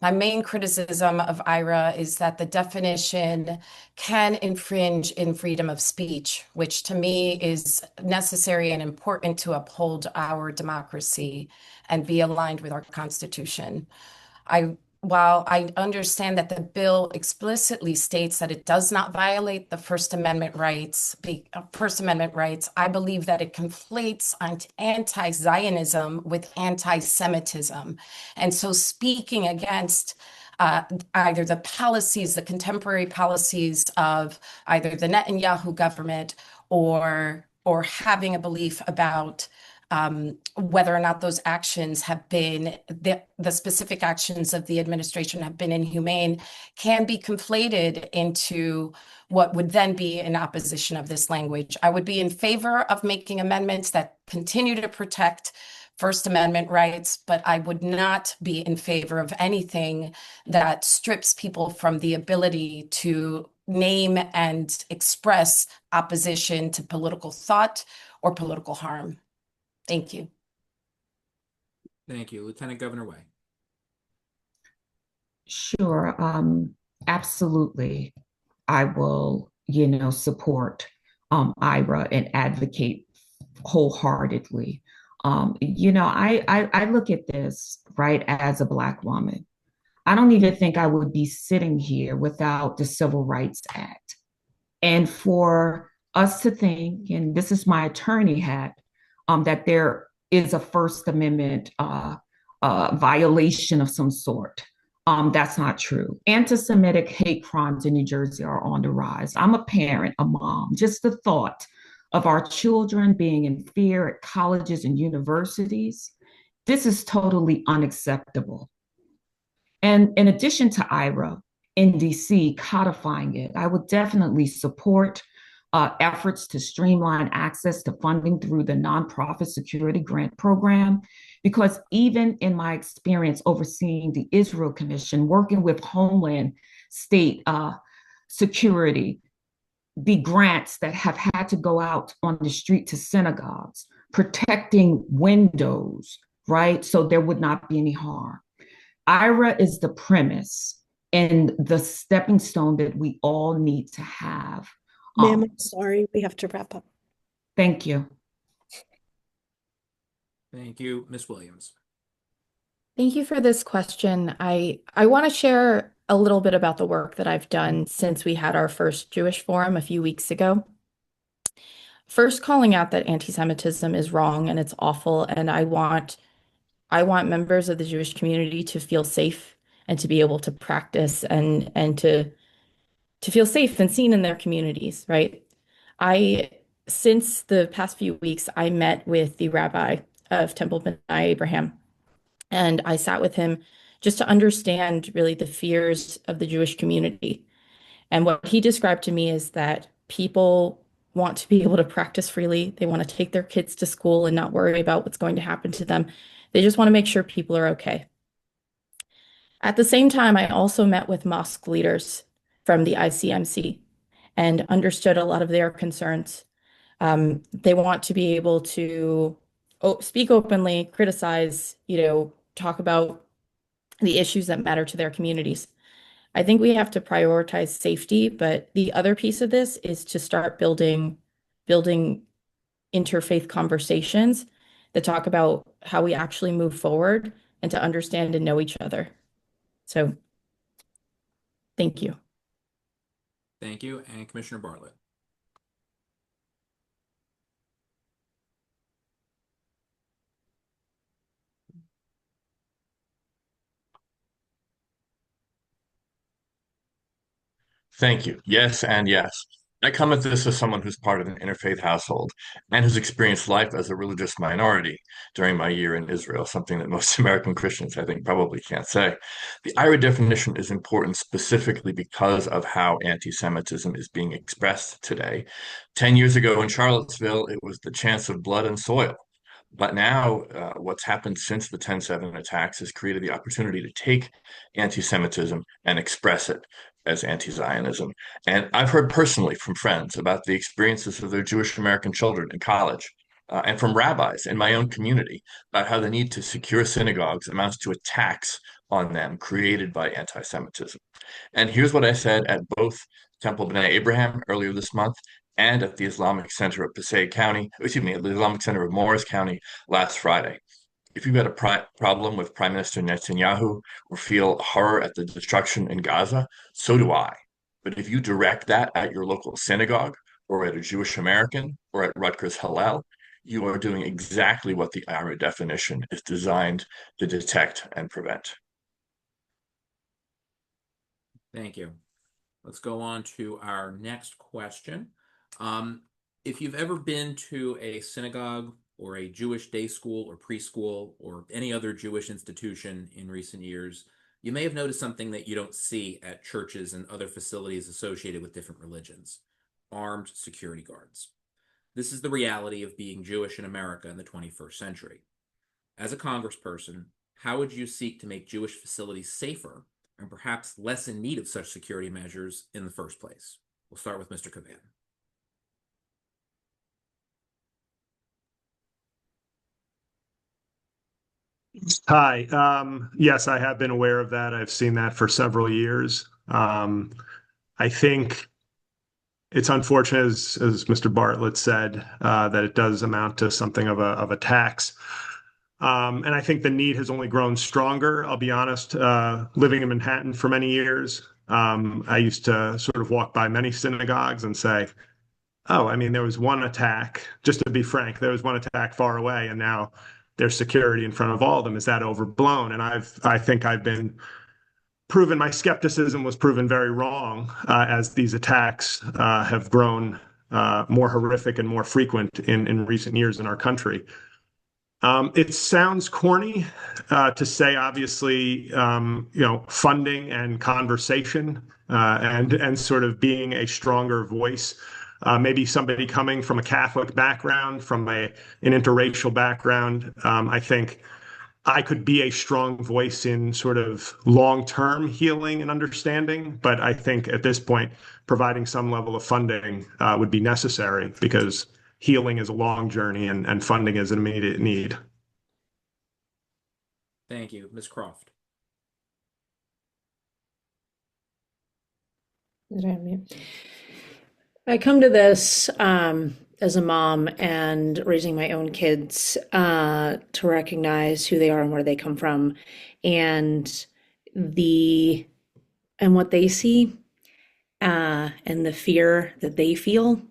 My main criticism of IRA is that the definition can infringe in freedom of speech, which to me is necessary and important to uphold our democracy and be aligned with our Constitution. I While I understand that the bill explicitly states that it does not violate the First Amendment rights, I believe that it conflates anti-Zionism with anti-Semitism. And so speaking against either the policies, the contemporary policies of either the Netanyahu government or having a belief about whether or not those actions have been the specific actions of the administration have been inhumane can be conflated into what would then be in opposition of this language. I would be in favor of making amendments that continue to protect First Amendment rights, but I would not be in favor of anything that strips people from the ability to name and express opposition to political thought or political harm. Thank you. Thank you. Lieutenant Governor Way. Sure. Absolutely. I will, support IRA and advocate wholeheartedly. I look at this, right, as a Black woman. I don't even think I would be sitting here without the Civil Rights Act. And for us to think, and this is my attorney hat, that there is a First Amendment violation of some sort. That's not true. Anti-Semitic hate crimes in New Jersey are on the rise. I'm a parent, a mom. Just the thought of our children being in fear at colleges and universities, this is totally unacceptable. And in addition to IRA in DC codifying it, I would definitely support efforts to streamline access to funding through the Nonprofit Security Grant Program, because even in my experience overseeing the Israel Commission, working with Homeland State Security, the grants that have had to go out on the street to synagogues, protecting windows, right? So there would not be any harm. IRA is the premise and the stepping stone that we all need to have. Ma'am, I'm sorry, we have to wrap up. Thank you. Thank you. Ms. Williams. Thank you for this question. I want to share a little bit about the work that I've done since we had our first Jewish forum a few weeks ago. First, calling out that anti-Semitism is wrong and it's awful, and I want members of the Jewish community to feel safe and to be able to practice and to feel safe and seen in their communities, right? Since the past few weeks, I met with the rabbi of Temple B'nai Abraham, and I sat with him just to understand really the fears of the Jewish community. And what he described to me is that people want to be able to practice freely. They want to take their kids to school and not worry about what's going to happen to them. They just want to make sure people are okay. At the same time, I also met with mosque leaders from the ICMC and understood a lot of their concerns. They want to be able to speak openly, criticize, talk about the issues that matter to their communities. I think we have to prioritize safety, but the other piece of this is to start building interfaith conversations that talk about how we actually move forward and to understand and know each other. So thank you. Thank you. And Commissioner Bartlett. Thank you. Yes, and yes. I come at this as someone who's part of an interfaith household and who's experienced life as a religious minority during my year in Israel, something that most American Christians, I think, probably can't say. The IRA definition is important specifically because of how anti-Semitism is being expressed today. 10 years ago in Charlottesville, it was the chance of blood and soil. But now, what's happened since the 10/7 attacks has created the opportunity to take anti-Semitism and express it as anti-Zionism. And I've heard personally from friends about the experiences of their Jewish American children in college, and from rabbis in my own community about how the need to secure synagogues amounts to a tax on them created by anti-Semitism. And here's what I said at both Temple B'nai Abraham earlier this month and at the Islamic Center of Passaic County, excuse me, at the Islamic Center of Morris County last Friday. If you've got a problem with Prime Minister Netanyahu or feel horror at the destruction in Gaza, so do I. But if you direct that at your local synagogue or at a Jewish American or at Rutgers Hillel, you are doing exactly what the IRA definition is designed to detect and prevent. Thank you. Let's go on to our next question. If you've ever been to a synagogue or a Jewish day school or preschool or any other Jewish institution in recent years, you may have noticed something that you don't see at churches and other facilities associated with different religions: armed security guards. This is the reality of being Jewish in America in the 21st century. As a congressperson, how would you seek to make Jewish facilities safer and perhaps less in need of such security measures in the first place? We'll start with Mr. Cavan. Hi. Yes, I have been aware of that. I've seen that for several years. I think it's unfortunate, as Mr. Bartlett said, that it does amount to something of a tax. And I think the need has only grown stronger. I'll be honest, living in Manhattan for many years, I used to sort of walk by many synagogues and say, oh, I mean, there was one attack, just to be frank, there was one attack far away, and now there's security in front of all of them. Is that overblown? And I think I've been proven, my skepticism was proven very wrong, as these attacks have grown more horrific and more frequent in recent years in our country. It sounds corny to say, obviously, funding and conversation and sort of being a stronger voice. Maybe somebody coming from a Catholic background, from an interracial background, I think I could be a strong voice in sort of long-term healing and understanding. But I think at this point, providing some level of funding would be necessary, because healing is a long journey and funding is an immediate need. Thank you. Ms. Croft. I come to this as a mom and raising my own kids to recognize who they are and where they come from, and what they see, and the fear that they feel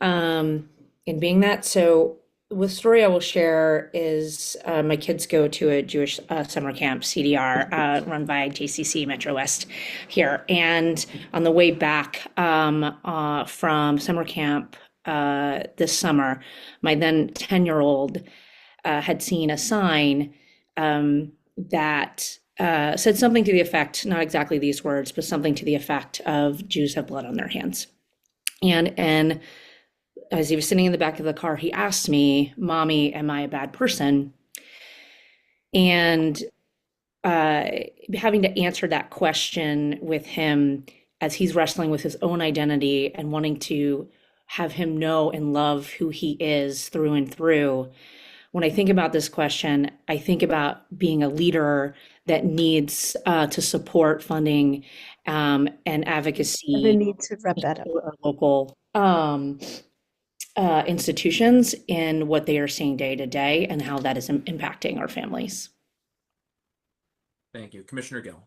in being that. So the story I will share is my kids go to a Jewish summer camp, CDR, run by JCC Metro West here. And on the way back from summer camp this summer, my then 10-year-old had seen a sign that said something to the effect, not exactly these words, but something to the effect of "Jews have blood on their hands." And as he was sitting in the back of the car, he asked me, "Mommy, am I a bad person?" And having to answer that question with him as he's wrestling with his own identity and wanting to have him know and love who he is through and through. When I think about this question, I think about being a leader that needs to support funding and advocacy. The need to wrap that up. Local institutions in what they are seeing day to day and how that is impacting our families. Thank you. Commissioner Gill.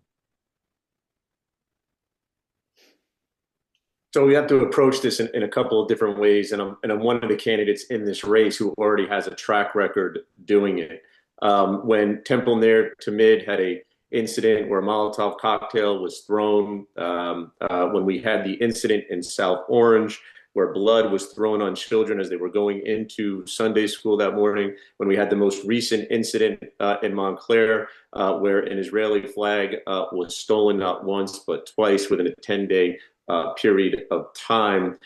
So we have to approach this in a couple of different ways, and I'm one of the candidates in this race who already has a track record doing it. When Temple near Tamid had a incident where a Molotov cocktail was thrown, when we had the incident in South Orange, where blood was thrown on children as they were going into Sunday school that morning, when we had the most recent incident in Montclair, where an Israeli flag was stolen not once but twice within a 10-day period of time.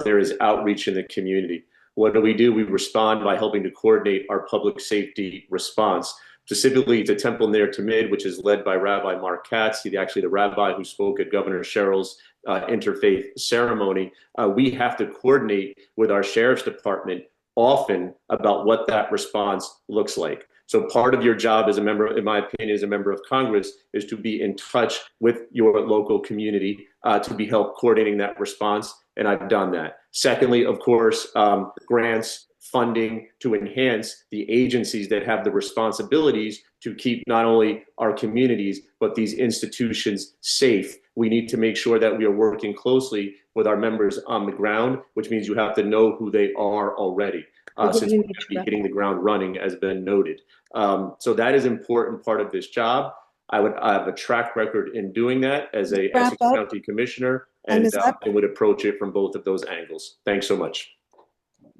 There is outreach in the community. What do? We respond by helping to coordinate our public safety response, specifically to Temple Ner Tamid, which is led by Rabbi Mark Katz, actually the rabbi who spoke at Governor Sherrill's interfaith ceremony. We have to coordinate with our sheriff's department often about what that response looks like. So part of your job as a member, in my opinion, as a member of Congress, is to be in touch with your local community to be help coordinating that response. And I've done that. Secondly, of course, grants, funding to enhance the agencies that have the responsibilities to keep not only our communities, but these institutions safe. We need to make sure that we are working closely with our members on the ground, which means you have to know who they are already, since we're going to be hitting the ground running, as been noted. So that is an important part of this job. I have a track record in doing that as a Essex County Commissioner, and I would approach it from both of those angles. Thanks so much.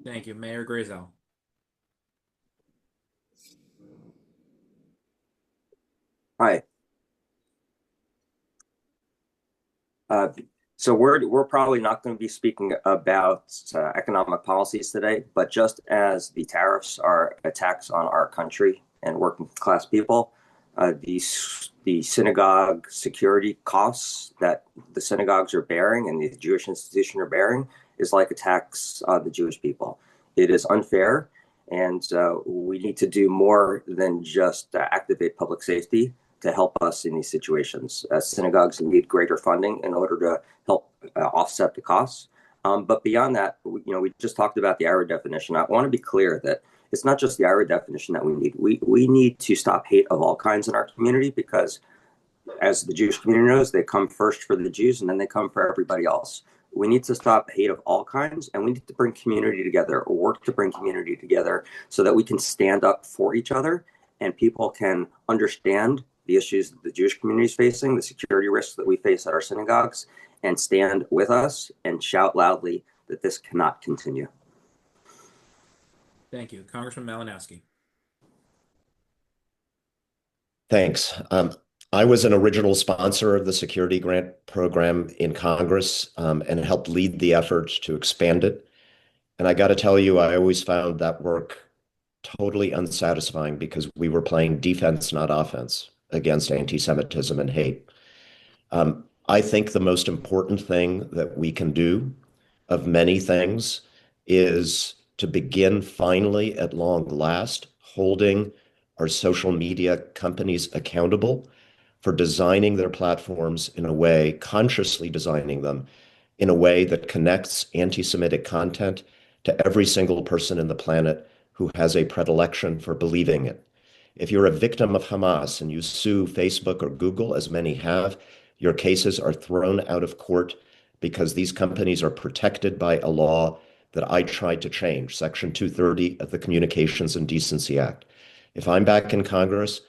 Thank you. Mayor Grayzel. Hi. So we're probably not going to be speaking about economic policies today, but just as the tariffs are attacks on our country and working class people, the synagogue security costs that the synagogues are bearing and the Jewish institution are bearing is like attacks on the Jewish people. It is unfair, and we need to do more than just activate public safety to help us in these situations. Synagogues need greater funding in order to help offset the costs. But beyond that, we just talked about the IRA definition. I want to be clear that it's not just the IRA definition that we need. We need to stop hate of all kinds in our community, because as the Jewish community knows, they come first for the Jews and then they come for everybody else. We need to stop hate of all kinds, and we need to bring community together, or work to bring community together, so that we can stand up for each other and people can understand the issues that the Jewish community is facing, the security risks that we face at our synagogues, and stand with us and shout loudly that this cannot continue. Thank you. Congressman Malinowski. Thanks. I was an original sponsor of the security grant program in Congress and helped lead the efforts to expand it. And I got to tell you, I always found that work totally unsatisfying, because we were playing defense, not offense, against anti-Semitism and hate. I think the most important thing that we can do, of many things, is to begin finally, at long last, holding our social media companies accountable for designing their platforms in a way, consciously designing them in a way that connects anti-Semitic content to every single person in the planet who has a predilection for believing it. If you're a victim of Hamas and you sue Facebook or Google, as many have, your cases are thrown out of court because these companies are protected by a law that I tried to change, Section 230 of the Communications and Decency Act. If I'm back in Congress,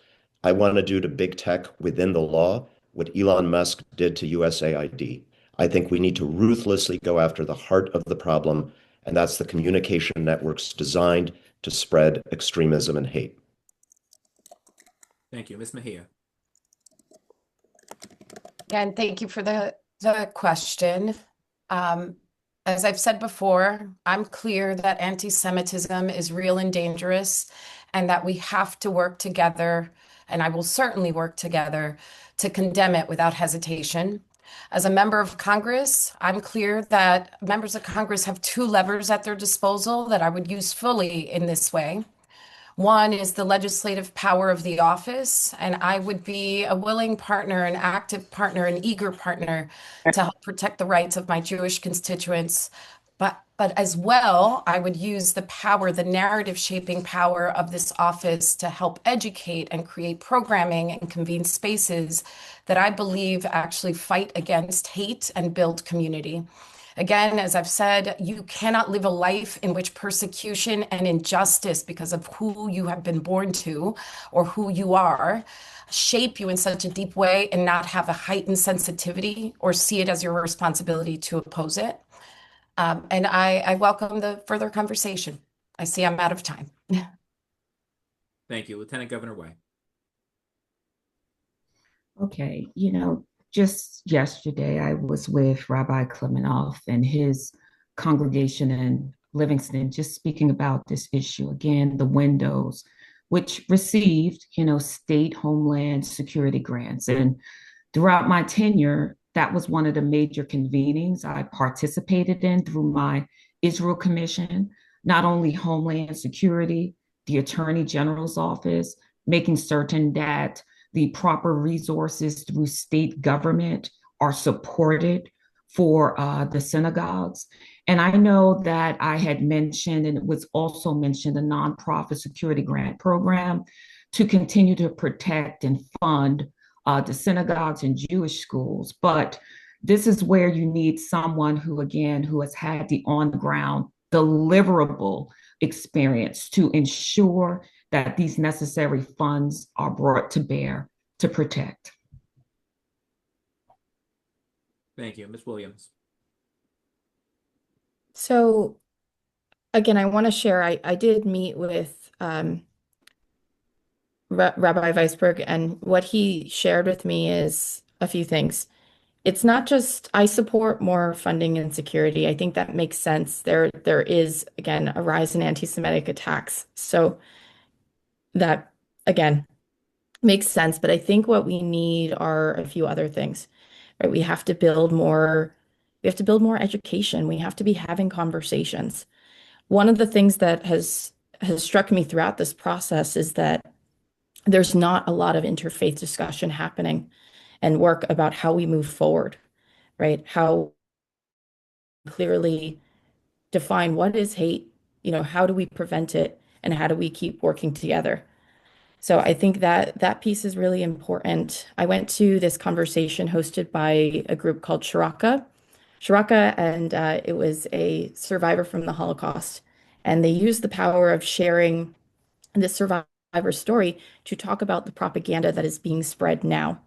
I want to do to big tech within the law what Elon Musk did to USAID. I think we need to ruthlessly go after the heart of the problem, and that's the communication networks designed to spread extremism and hate. Thank you. Ms. Mejia. Again, thank you for the question. As I've said before, I'm clear that anti-Semitism is real and dangerous, and that we have to work together, and I will certainly work together to condemn it without hesitation. As a member of Congress, I'm clear that members of Congress have two levers at their disposal that I would use fully in this way. One is the legislative power of the office, and I would be a willing partner, an active partner, an eager partner to help protect the rights of my Jewish constituents. But as well, I would use the power, the narrative shaping power of this office to help educate and create programming and convene spaces that I believe actually fight against hate and build community. Again, as I've said, you cannot live a life in which persecution and injustice because of who you have been born to or who you are shape you in such a deep way and not have a heightened sensitivity or see it as your responsibility to oppose it. And I welcome the further conversation. I see I'm out of time. Thank you. Lieutenant Governor Way. Okay, just yesterday I was with Rabbi Klemenov and his congregation in Livingston, just speaking about this issue again, the windows, which received, state homeland security grants. And throughout my tenure, that was one of the major convenings I participated in through my Israel Commission, not only Homeland Security, the Attorney General's office, making certain that the proper resources through state government are supported for the synagogues. And I know that I had mentioned, and it was also mentioned, the nonprofit security grant program to continue to protect and fund the synagogues and Jewish schools. But this is where you need someone who, again, who has had the on the ground deliverable experience to ensure that these necessary funds are brought to bear to protect. Thank you. Ms. Williams. So again, I want to share, I did meet with Rabbi Weisberg, and what he shared with me is a few things. It's not just, I support more funding and security. I think that makes sense. There is, again, a rise in anti-Semitic attacks. So that, again, makes sense. But I think what we need are a few other things, right? We have to build more education. We have to be having conversations. One of the things that has struck me throughout this process is that there's not a lot of interfaith discussion happening and work about how we move forward, right? How clearly define what is hate, how do we prevent it, and how do we keep working together? So I think that piece is really important. I went to this conversation hosted by a group called Shiraka, and it was a survivor from the Holocaust. And they used the power of sharing this survivor story to talk about the propaganda that is being spread now.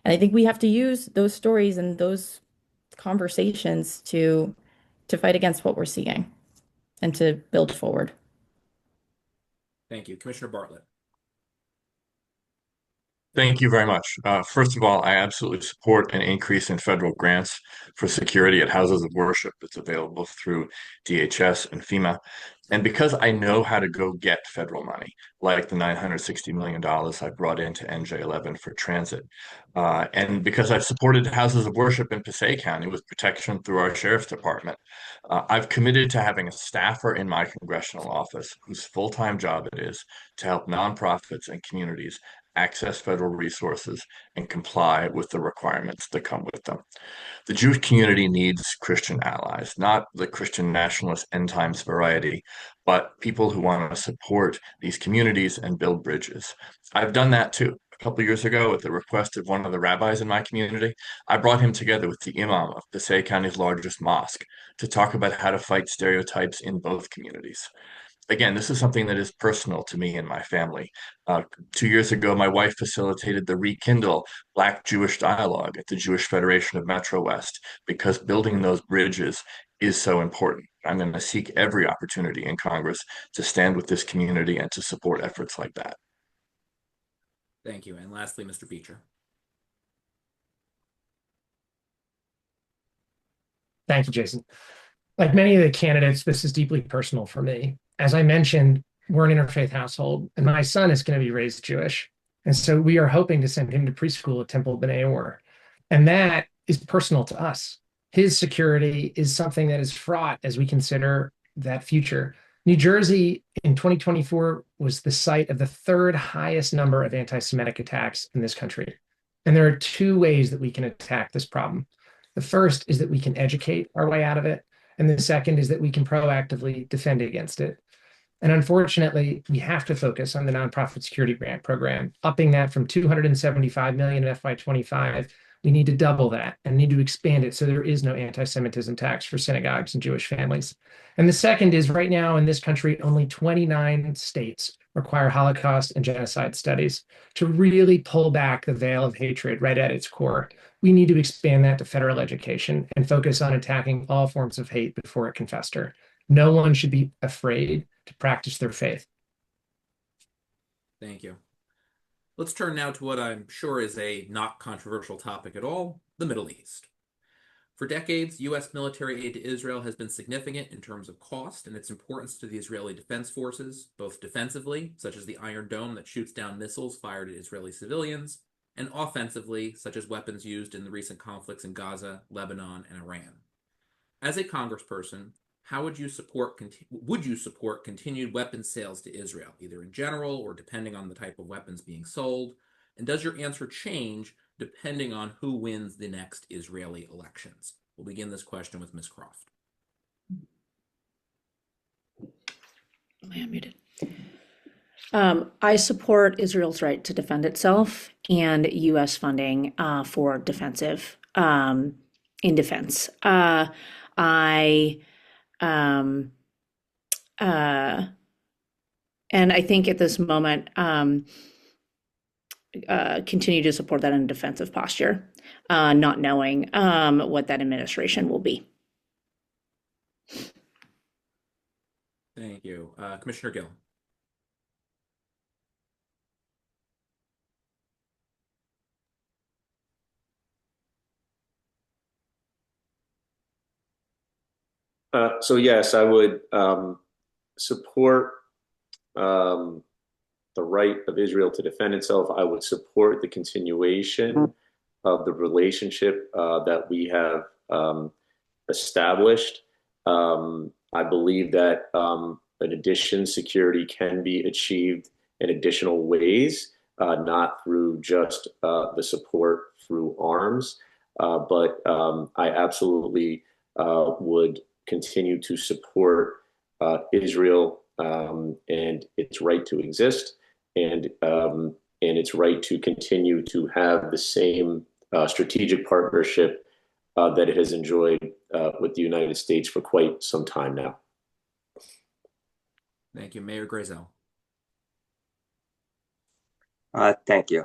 And I think we have to use those stories and those conversations to fight against what we're seeing and to build forward. Thank you. Commissioner Bartlett. Thank you very much. First of all, I absolutely support an increase in federal grants for security at houses of worship that's available through DHS and FEMA. And because I know how to go get federal money, like the $960 million I brought into NJ11 for transit, and because I've supported houses of worship in Passaic County with protection through our sheriff's department, I've committed to having a staffer in my congressional office whose full-time job it is to help nonprofits and communities access federal resources and comply with the requirements that come with them. The Jewish community needs Christian allies, not the Christian nationalist end times variety, but people who want to support these communities and build bridges. I've done that too. A couple of years ago, at the request of one of the rabbis in my community, I brought him together with the imam of Passaic County's largest mosque to talk about how to fight stereotypes in both communities. Again, this is something that is personal to me and my family. 2 years ago, my wife facilitated the Rekindle Black Jewish Dialogue at the Jewish Federation of Metro West because building those bridges is so important. I'm going to seek every opportunity in Congress to stand with this community and to support efforts like that. Thank you. And lastly, Mr. Beecher. Thank you, Jason. Like many of the candidates, this is deeply personal for me. As I mentioned, we're an interfaith household, and my son is going to be raised Jewish. And so we are hoping to send him to preschool at Temple B'nai Or. And that is personal to us. His security is something that is fraught as we consider that future. New Jersey in 2024 was the site of the third highest number of anti-Semitic attacks in this country. And there are two ways that we can attack this problem. The first is that we can educate our way out of it. And the second is that we can proactively defend against it. And unfortunately, we have to focus on the nonprofit security grant program, upping that from $275 million in FY25 We need to double that and need to expand it so there is no anti-Semitism tax for synagogues and Jewish families. And the second is right now in this country, only 29 states require Holocaust and genocide studies to really pull back the veil of hatred right at its core. We need to expand that to federal education and focus on attacking all forms of hate before it can fester. No one should be afraid to practice their faith. Thank you. Let's turn now to what I'm sure is a not controversial topic at all, the Middle East. For decades, U.S. military aid to Israel has been significant in terms of cost and its importance to the Israeli Defense Forces, both defensively, such as the Iron Dome that shoots down missiles fired at Israeli civilians, and offensively, such as weapons used in the recent conflicts in Gaza, Lebanon, and Iran. As a congressperson, how would you support continued weapons sales to Israel, either in general or depending on the type of weapons being sold? And does your answer change depending on who wins the next Israeli elections? We'll begin this question with Ms. Croft. Am I unmuted? I support Israel's right to defend itself and U.S. funding for defensive in defense. And I think at this moment, continue to support that in a defensive posture, not knowing what that administration will be. Thank you. Commissioner Gill. So yes, I would support the right of Israel to defend itself. I would support the continuation of the relationship that we have established. I believe that in addition, security can be achieved in additional ways, not through just the support through arms, but I absolutely would continue to support Israel and its right to exist, and its right to continue to have the same strategic partnership that it has enjoyed with the United States for quite some time now. Thank you. Mayor Grayzel. Thank you.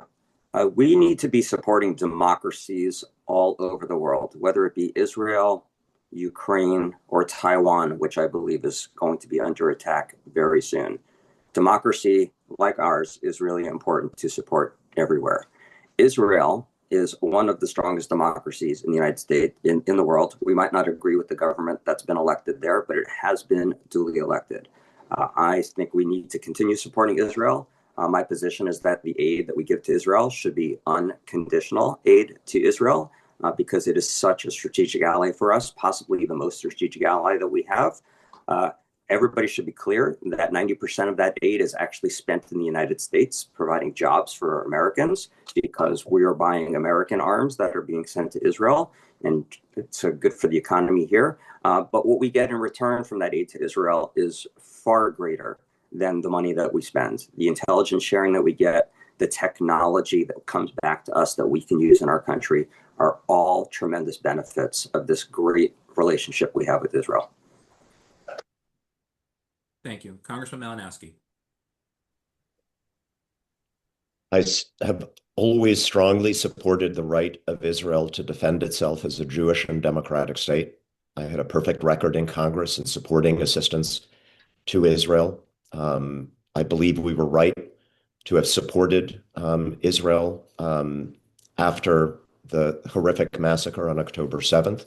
We need to be supporting democracies all over the world, whether it be Israel, Ukraine, or Taiwan, which I believe is going to be under attack very soon. Democracy, like ours, is really important to support everywhere. Israel is one of the strongest democracies in the United States, in the world. We might not agree with the government that's been elected there, but it has been duly elected. I think we need to continue supporting Israel. My position is that the aid that we give to Israel should be unconditional aid to Israel, because it is such a strategic ally for us, possibly the most strategic ally that we have. Everybody should be clear that 90% of that aid is actually spent in the United States, providing jobs for Americans, because we are buying American arms that are being sent to Israel, and it's good for the economy here. But what we get in return from that aid to Israel is far greater than the money that we spend. The intelligence sharing that we get, the technology that comes back to us that we can use in our country are all tremendous benefits of this great relationship we have with Israel. Thank you. Congressman Malinowski. I have always strongly supported the right of Israel to defend itself as a Jewish and democratic state. I had a perfect record in Congress in supporting assistance to Israel. I believe we were right to have supported Israel after the horrific massacre on October 7th.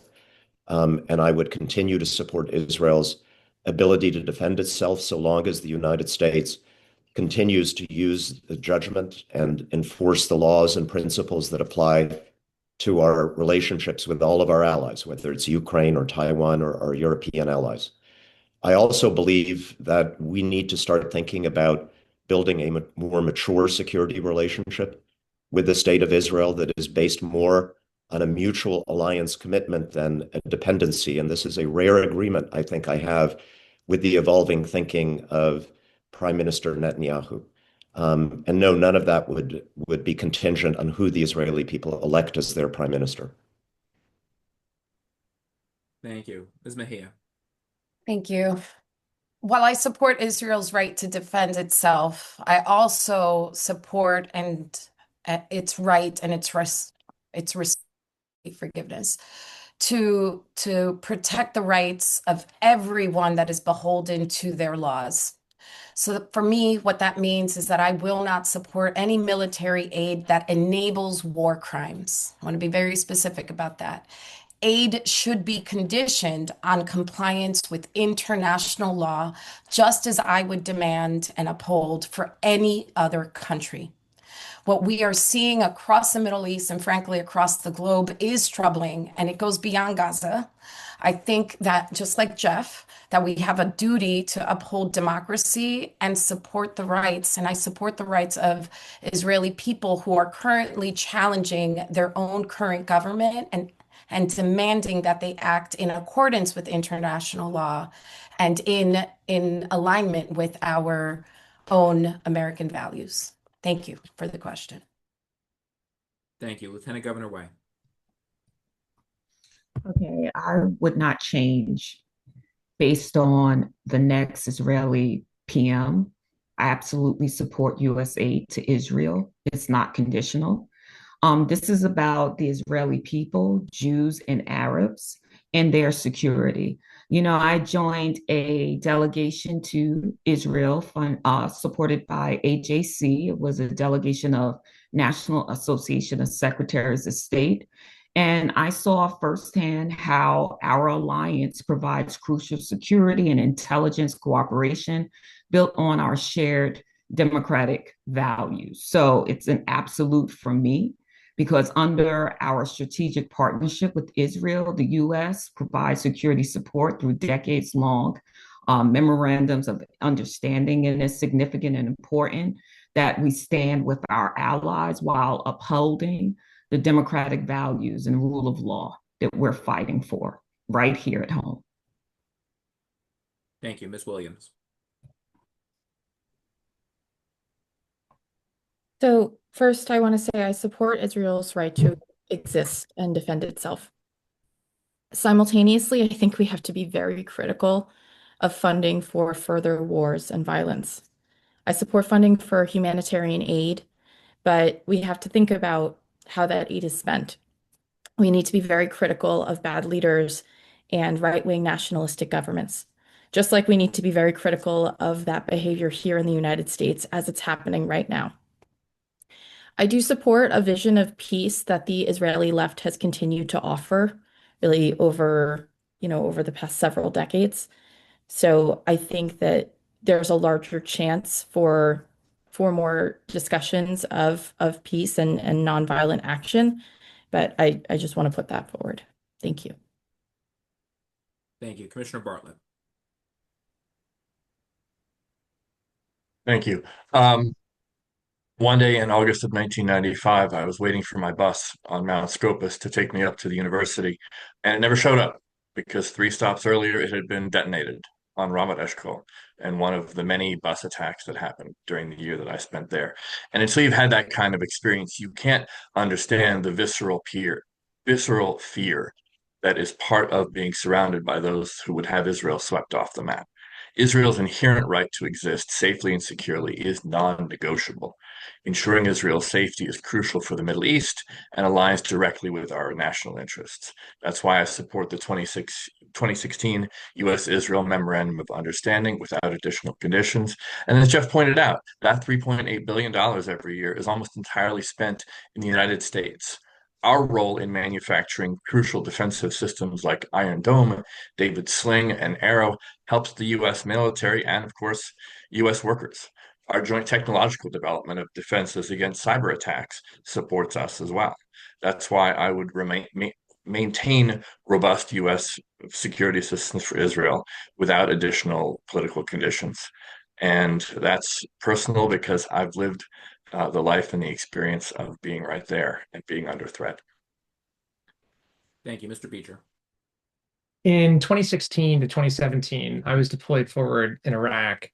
And I would continue to support Israel's ability to defend itself so long as the United States continues to use the judgment and enforce the laws and principles that apply to our relationships with all of our allies, whether it's Ukraine or Taiwan or our European allies. I also believe that we need to start thinking about building a more mature security relationship with the state of Israel that is based more on a mutual alliance commitment than a dependency. And this is a rare agreement I think I have with the evolving thinking of Prime Minister Netanyahu. And no, none of that would be contingent on who the Israeli people elect as their prime minister. Thank you. Ms. Mejia. Thank you. While I support Israel's right to defend itself, I also support its right and its forgiveness to protect the rights of everyone that is beholden to their laws. So for me, what that means is that I will not support any military aid that enables war crimes. I want to be very specific about that. Aid should be conditioned on compliance with international law, just as I would demand and uphold for any other country. What we are seeing across the Middle East and frankly across the globe is troubling, and it goes beyond Gaza. I think that just like Jeff, that we have a duty to uphold democracy and support the rights, and I support the rights of Israeli people who are currently challenging their own current government and demanding that they act in accordance with international law and in alignment with our own American values. Thank you for the question. Thank you. Lieutenant Governor Way. Okay, I would not change based on the next Israeli PM. I absolutely support U.S. aid to Israel. It's not conditional. This is about the Israeli people, Jews and Arabs, and their security. You know, I joined a delegation to Israel supported by AJC. It was a delegation of National Association of Secretaries of State. And I saw firsthand how our alliance provides crucial security and intelligence cooperation built on our shared democratic values. So it's an absolute for me because under our strategic partnership with Israel, the U.S. provides security support through decades long memorandums of understanding, and it's significant and important that we stand with our allies while upholding the democratic values and rule of law that we're fighting for right here at home. Thank you. Ms. Williams. So first, I want to say I support Israel's right to exist and defend itself. Simultaneously, I think we have to be very critical of funding for further wars and violence. I support funding for humanitarian aid, but we have to think about how that aid is spent. We need to be very critical of bad leaders and right-wing nationalistic governments, just like we need to be very critical of that behavior here in the United States as it's happening right now. I do support a vision of peace that the Israeli left has continued to offer really over the past several decades. So I think that there's a larger chance for more discussions of peace and nonviolent action. But I just want to put that forward. Thank you. Thank you. Commissioner Bartlett. Thank you. One day in August of 1995, I was waiting for my bus on Mount Scopus to take me up to the university, and it never showed up because 3 stops earlier it had been detonated on Ramat Eshkol and one of the many bus attacks that happened during the year that I spent there. And until you've had that kind of experience, you can't understand the visceral fear that is part of being surrounded by those who would have Israel swept off the map. Israel's inherent right to exist safely and securely is non-negotiable. Ensuring Israel's safety is crucial for the Middle East and aligns directly with our national interests. That's why I support the 2016 U.S.-Israel Memorandum of Understanding without additional conditions. And as Jeff pointed out, that $3.8 billion every year is almost entirely spent in the United States. Our role in manufacturing crucial defensive systems like Iron Dome, David's Sling, and Arrow helps the U.S. military and, of course, U.S. workers. Our joint technological development of defenses against cyber attacks supports us as well. That's why I would maintain robust U.S. security assistance for Israel without additional political conditions. And that's personal because I've lived the life and the experience of being right there and being under threat. Thank you. Mr. Beecher. In 2016 to 2017, I was deployed forward in Iraq.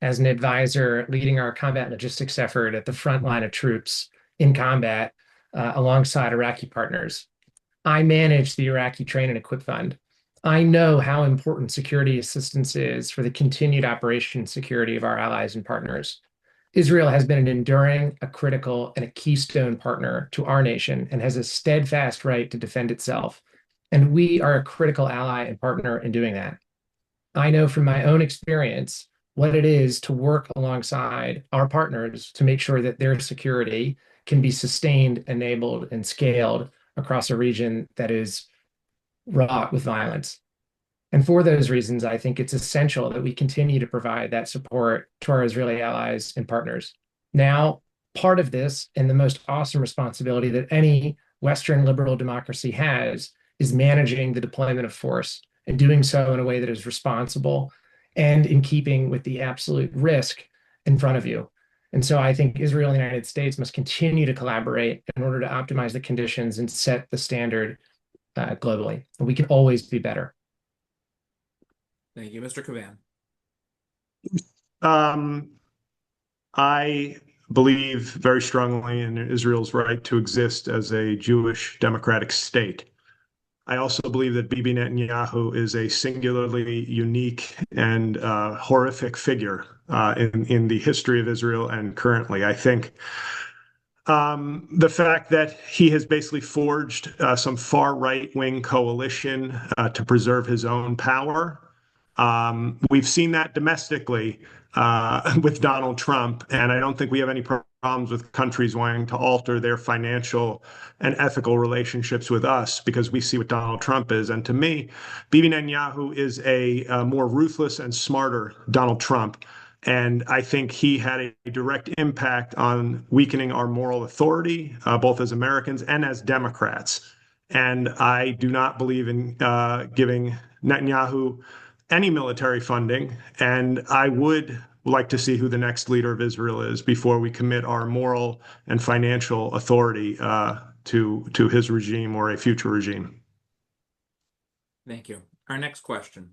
as an advisor leading our combat logistics effort at the front line of troops in combat alongside Iraqi partners. I manage the Iraqi Train and Equip Fund. I know how important security assistance is for the continued operation and security of our allies and partners. Israel has been an enduring, a critical, and a keystone partner to our nation and has a steadfast right to defend itself. And we are a critical ally and partner in doing that. I know from my own experience what it is to work alongside our partners to make sure that their security can be sustained, enabled, and scaled across a region that is wrought with violence. And for those reasons, I think it's essential that we continue to provide that support to our Israeli allies and partners. Now, part of this and the most awesome responsibility that any Western liberal democracy has is managing the deployment of force and doing so in a way that is responsible and in keeping with the absolute risk in front of you. And so I think Israel and the United States must continue to collaborate in order to optimize the conditions and set the standard globally. And we can always be better. Thank you, Mr. Cavan. I believe very strongly in Israel's right to exist as a Jewish democratic state. I also believe that Bibi Netanyahu is a singularly unique and horrific figure in the history of Israel and currently. I think the fact that he has basically forged some far right-wing coalition to preserve his own power. We've seen that domestically with Donald Trump, and I don't think we have any problems with countries wanting to alter their financial and ethical relationships with us because we see what Donald Trump is. And to me, Bibi Netanyahu is a more ruthless and smarter Donald Trump. And I think he had a direct impact on weakening our moral authority, both as Americans and as Democrats. And I do not believe in giving Netanyahu any military funding. And I would like to see who the next leader of Israel is before we commit our moral and financial authority to his regime or a future regime. Thank you. Our next question.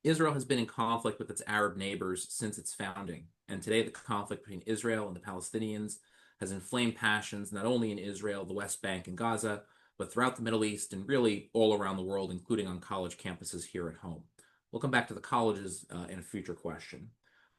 Israel has been in conflict with its Arab neighbors since its founding, and today the conflict between Israel and the Palestinians has inflamed passions not only in Israel, the West Bank, and Gaza, but throughout the Middle East and really all around the world, including on college campuses here at home. We'll come back to the colleges in a future question.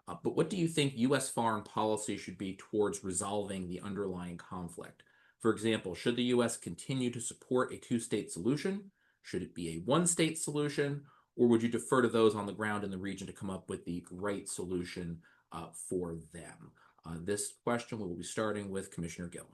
But what do you think U.S. foreign policy should be towards resolving the underlying conflict? For example, should the U.S. continue to support a two-state solution? Should it be a one-state solution? Or would you defer to those on the ground in the region to come up with the right solution for them? This question we will be starting with Commissioner Gill.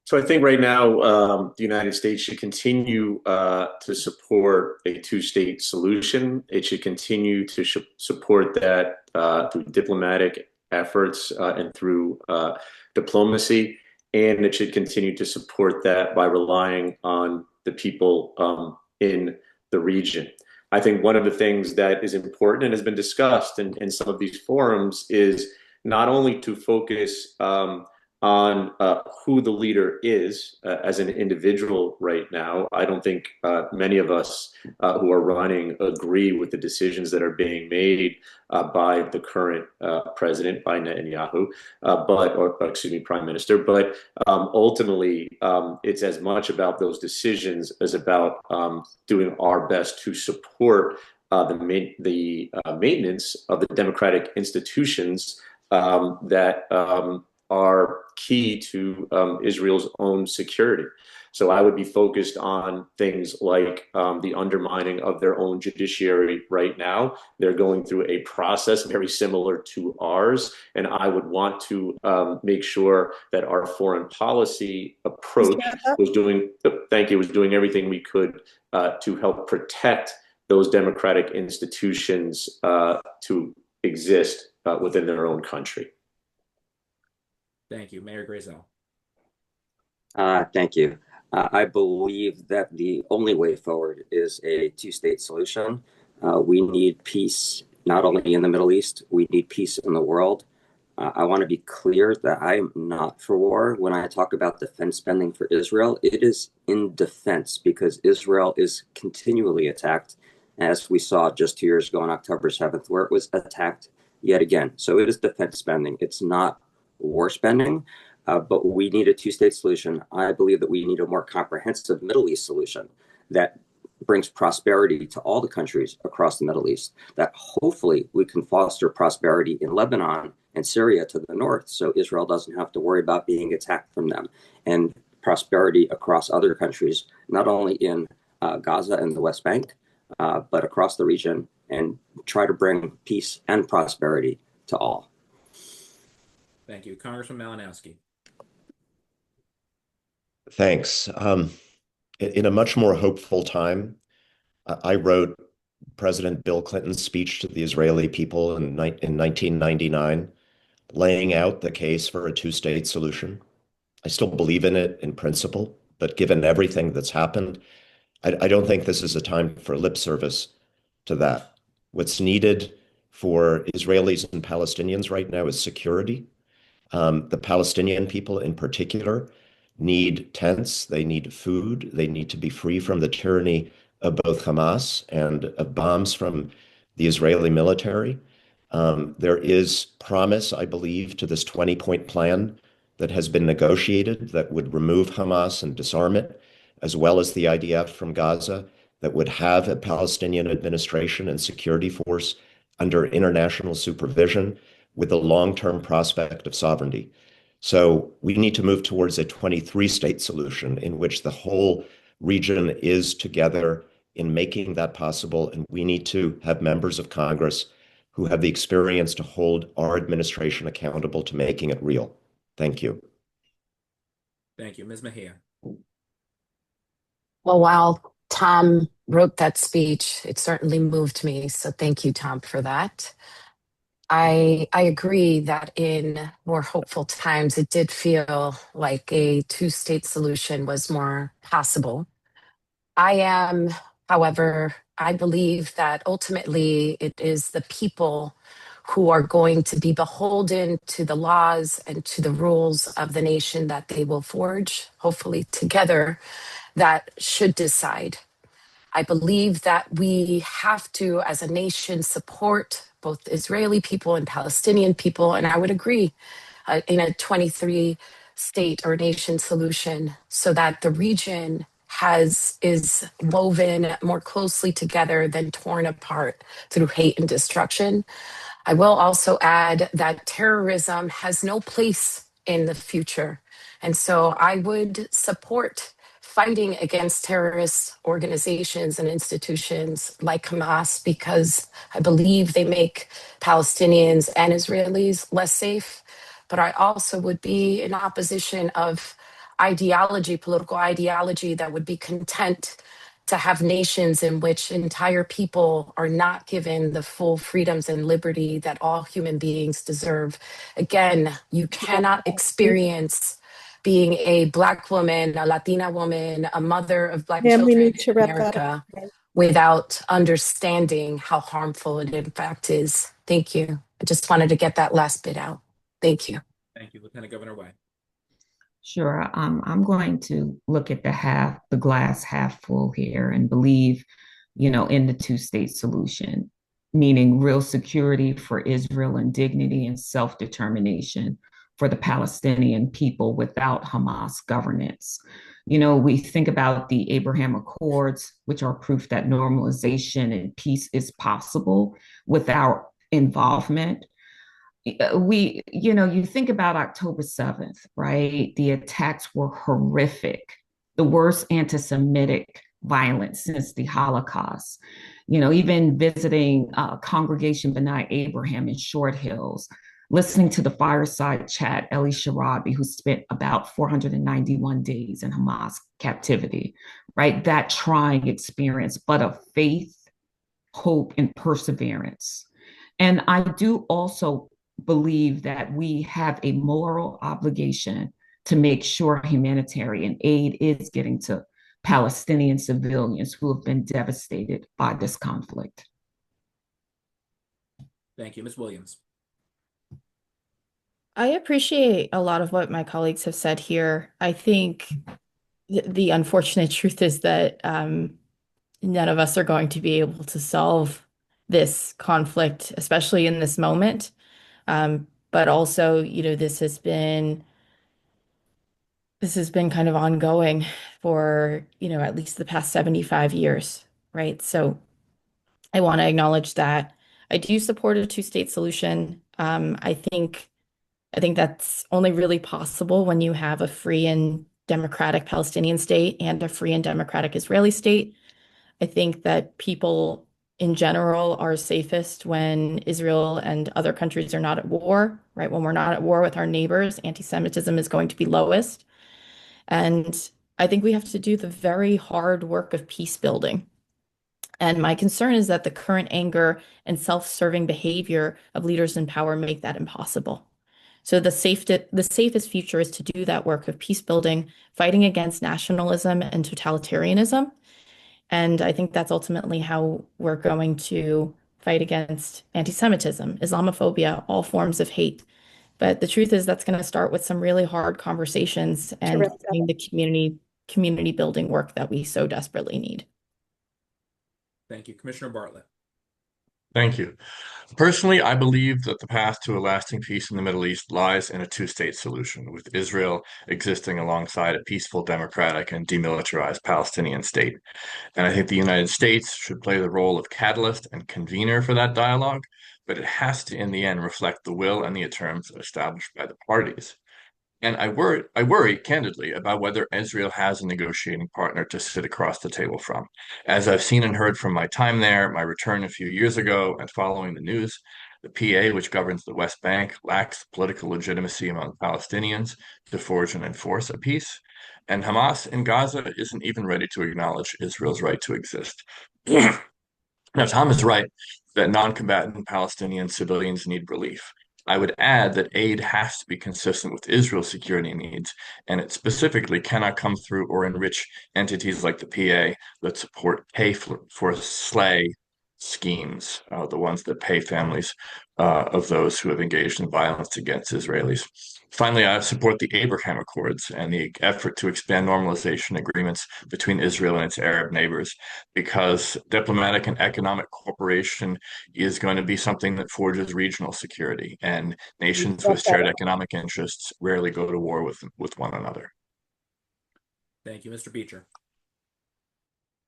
So I think right now the United States should continue to support a two-state solution. It should continue to support that through diplomatic efforts and through diplomacy. And it should continue to support that by relying on the people in the region. I think one of the things that is important and has been discussed in some of these forums is not only to focus on who the leader is as an individual right now. I don't think many of us who are running agree with the decisions that are being made by the current president, by Netanyahu, or excuse me, prime minister. But ultimately, it's as much about those decisions as about doing our best to support the maintenance of the democratic institutions that are key to Israel's own security. So I would be focused on things like the undermining of their own judiciary right now. They're going through a process very similar to ours. And I would want to make sure that our foreign policy approach was doing everything we could to help protect those democratic institutions to exist within their own country. Thank you. Mayor Grayzel. Thank you. I believe that the only way forward is a two-state solution. We need peace not only in the Middle East, we need peace in the world. I want to be clear that I am not for war. When I talk about defense spending for Israel, it is in defense because Israel is continually attacked, as we saw just 2 years ago on October 7th, where it was attacked yet again. So it is defense spending. It's not war spending, but we need a two-state solution. I believe that we need a more comprehensive Middle East solution that brings prosperity to all the countries across the Middle East, that hopefully we can foster prosperity in Lebanon and Syria to the north, so Israel doesn't have to worry about being attacked from them, and prosperity across other countries, not only in Gaza and the West Bank, but across the region, and try to bring peace and prosperity to all. Thank you. Congressman Malinowski. Thanks. In a much more hopeful time, I wrote President Bill Clinton's speech to the Israeli people in 1999, laying out the case for a two-state solution. I still believe in it in principle, but given everything that's happened, I don't think this is a time for lip service to that. What's needed for Israelis and Palestinians right now is security. The Palestinian people in particular need tents, they need food, they need to be free from the tyranny of both Hamas and of bombs from the Israeli military. There is promise, I believe, to this 20-point plan that has been negotiated that would remove Hamas and disarm it, as well as the IDF from Gaza, that would have a Palestinian administration and security force under international supervision with a long-term prospect of sovereignty. So we need to move towards a 23-state solution in which the whole region is together in making that possible. And we need to have members of Congress who have the experience to hold our administration accountable to making it real. Thank you. Thank you. Ms. Mejia. Well, while Tom wrote that speech, it certainly moved me. So thank you, Tom, for that. I agree that in more hopeful times, it did feel like a two-state solution was more possible. However, I believe that ultimately it is the people who are going to be beholden to the laws and to the rules of the nation that they will forge, hopefully together, that should decide. I believe that we have to, as a nation, support both Israeli people and Palestinian people. And I would agree in a 23 state or nation solution so that the region is woven more closely together than torn apart through hate and destruction. I will also add that terrorism has no place in the future. And so I would support fighting against terrorist organizations and institutions like Hamas because I believe they make Palestinians and Israelis less safe. But I also would be in opposition of ideology, political ideology that would be content to have nations in which entire people are not given the full freedoms and liberty that all human beings deserve. Again, you cannot experience being a Black woman, a Latina woman, a mother of Black Ma'am, we children need to in wrap that America up. without understanding how harmful it in fact is. Thank you. I just wanted to get that last bit out. Thank you. Thank you. Lieutenant Governor Way. Sure. I'm going to look at the glass half full here and believe, in the two-state solution, meaning real security for Israel and dignity and self-determination for the Palestinian people without Hamas governance. We think about the Abraham Accords, which are proof that normalization and peace is possible without involvement. You think about October 7th, right? The attacks were horrific, the worst anti-Semitic violence since the Holocaust. Even visiting Congregation B'nai Abraham in Short Hills, listening to the fireside chat, Eli Sharabi, who spent about 491 days in Hamas captivity, right? That trying experience, but of faith, hope, and perseverance. And I do also believe that we have a moral obligation to make sure humanitarian aid is getting to Palestinian civilians who have been devastated by this conflict. Thank you. Ms. Williams. I appreciate a lot of what my colleagues have said here. I think the unfortunate truth is that none of us are going to be able to solve this conflict, especially in this moment. But also, this has been kind of ongoing for, at least the past 75 years, right? So I want to acknowledge that I do support a two-state solution. I think that's only really possible when you have a free and democratic Palestinian state and a free and democratic Israeli state. I think that people in general are safest when Israel and other countries are not at war, right? When we're not at war with our neighbors, anti-Semitism is going to be lowest. And I think we have to do the very hard work of peace building. And my concern is that the current anger and self-serving behavior of leaders in power make that impossible. So the safest future is to do that work of peace building, fighting against nationalism and totalitarianism. And I think that's ultimately how we're going to fight against anti-Semitism, Islamophobia, all forms of hate. But the truth is that's going to start with some really hard conversations and doing the community building work that we so desperately need. Thank you. Commissioner Bartlett. Thank you. Personally, I believe that the path to a lasting peace in the Middle East lies in a two-state solution, with Israel existing alongside a peaceful, democratic, and demilitarized Palestinian state. And I think the United States should play the role of catalyst and convener for that dialogue, but it has to, in the end, reflect the will and the terms established by the parties. And I worry candidly about whether Israel has a negotiating partner to sit across the table from. As I've seen and heard from my time there, my return a few years ago, and following the news, the PA, which governs the West Bank, lacks political legitimacy among Palestinians to forge and enforce a peace. And Hamas in Gaza isn't even ready to acknowledge Israel's right to exist. Now, Tom is right that non-combatant Palestinian civilians need relief. I would add that aid has to be consistent with Israel's security needs, and it specifically cannot come through or enrich entities like the PA that support pay for slay schemes, the ones that pay families of those who have engaged in violence against Israelis. Finally, I support the Abraham Accords and the effort to expand normalization agreements between Israel and its Arab neighbors, because diplomatic and economic cooperation is going to be something that forges regional security, and nations with shared economic interests rarely go to war with one another. Thank you, Mr. Beecher.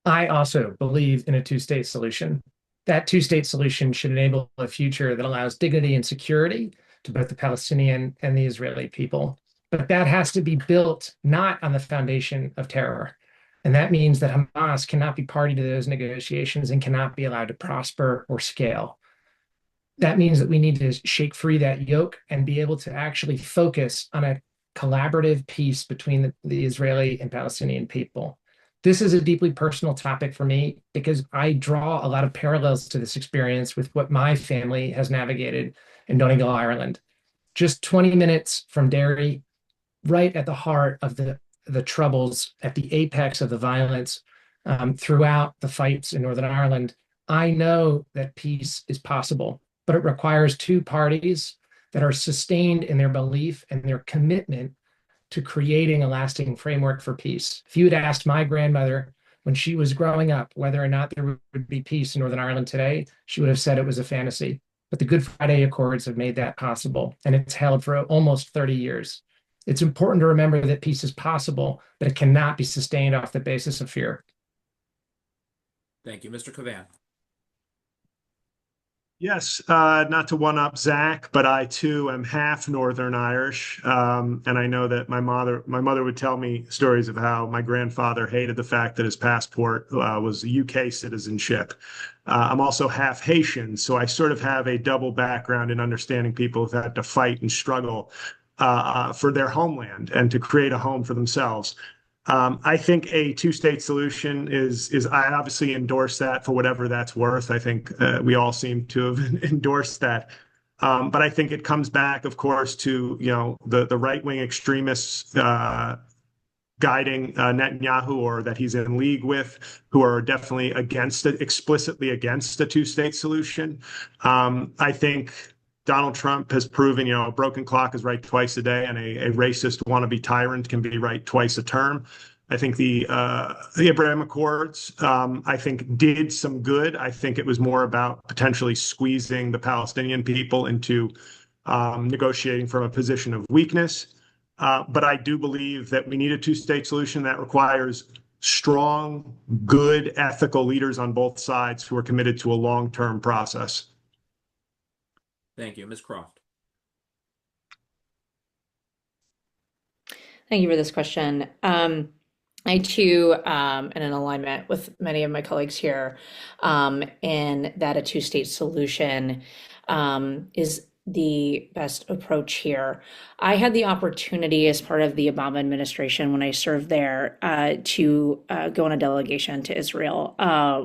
I also believe in a two-state solution. That two-state solution should enable a future that allows dignity and security to both the Palestinian and the Israeli people. But that has to be built not on the foundation of terror. And that means that Hamas cannot be party to those negotiations and cannot be allowed to prosper or scale. That means that we need to shake free that yoke and be able to actually focus on a collaborative peace between the Israeli and Palestinian people. This is a deeply personal topic for me because I draw a lot of parallels to this experience with what my family has navigated in Donegal, Ireland. Just 20 minutes from Derry, right at the heart of the troubles, at the apex of the violence throughout the fights in Northern Ireland. I know that peace is possible, but it requires two parties that are sustained in their belief and their commitment to creating a lasting framework for peace. If you had asked my grandmother when she was growing up whether or not there would be peace in Northern Ireland today, she would have said it was a fantasy. But the Good Friday Accords have made that possible, and it's held for almost 30 years. It's important to remember that peace is possible, but it cannot be sustained off the basis of fear. Thank you, Mr. Cavan. Yes, not to one-up Zach, but I too am half Northern Irish, and I know that my mother would tell me stories of how my grandfather hated the fact that his passport was UK citizenship. I'm also half Haitian, so I sort of have a double background in understanding people who've had to fight and struggle for their homeland and to create a home for themselves. I think a two-state solution is I obviously endorse that for whatever that's worth. I think we all seem to have endorsed that. But I think it comes back, of course, to the right-wing extremists guiding Netanyahu, or that he's in league with, who are definitely explicitly against a two-state solution. I think Donald Trump has proven, a broken clock is right twice a day, and a racist wannabe tyrant can be right twice a term. I think the Abraham Accords, I think, did some good. I think it was more about potentially squeezing the Palestinian people into negotiating from a position of weakness. But I do believe that we need a two-state solution that requires strong, good, ethical leaders on both sides who are committed to a long-term process. Thank you. Ms. Croft. Thank you for this question. I too am in alignment with many of my colleagues here in that a two-state solution is the best approach here. I had the opportunity as part of the Obama administration when I served there to go on a delegation to Israel,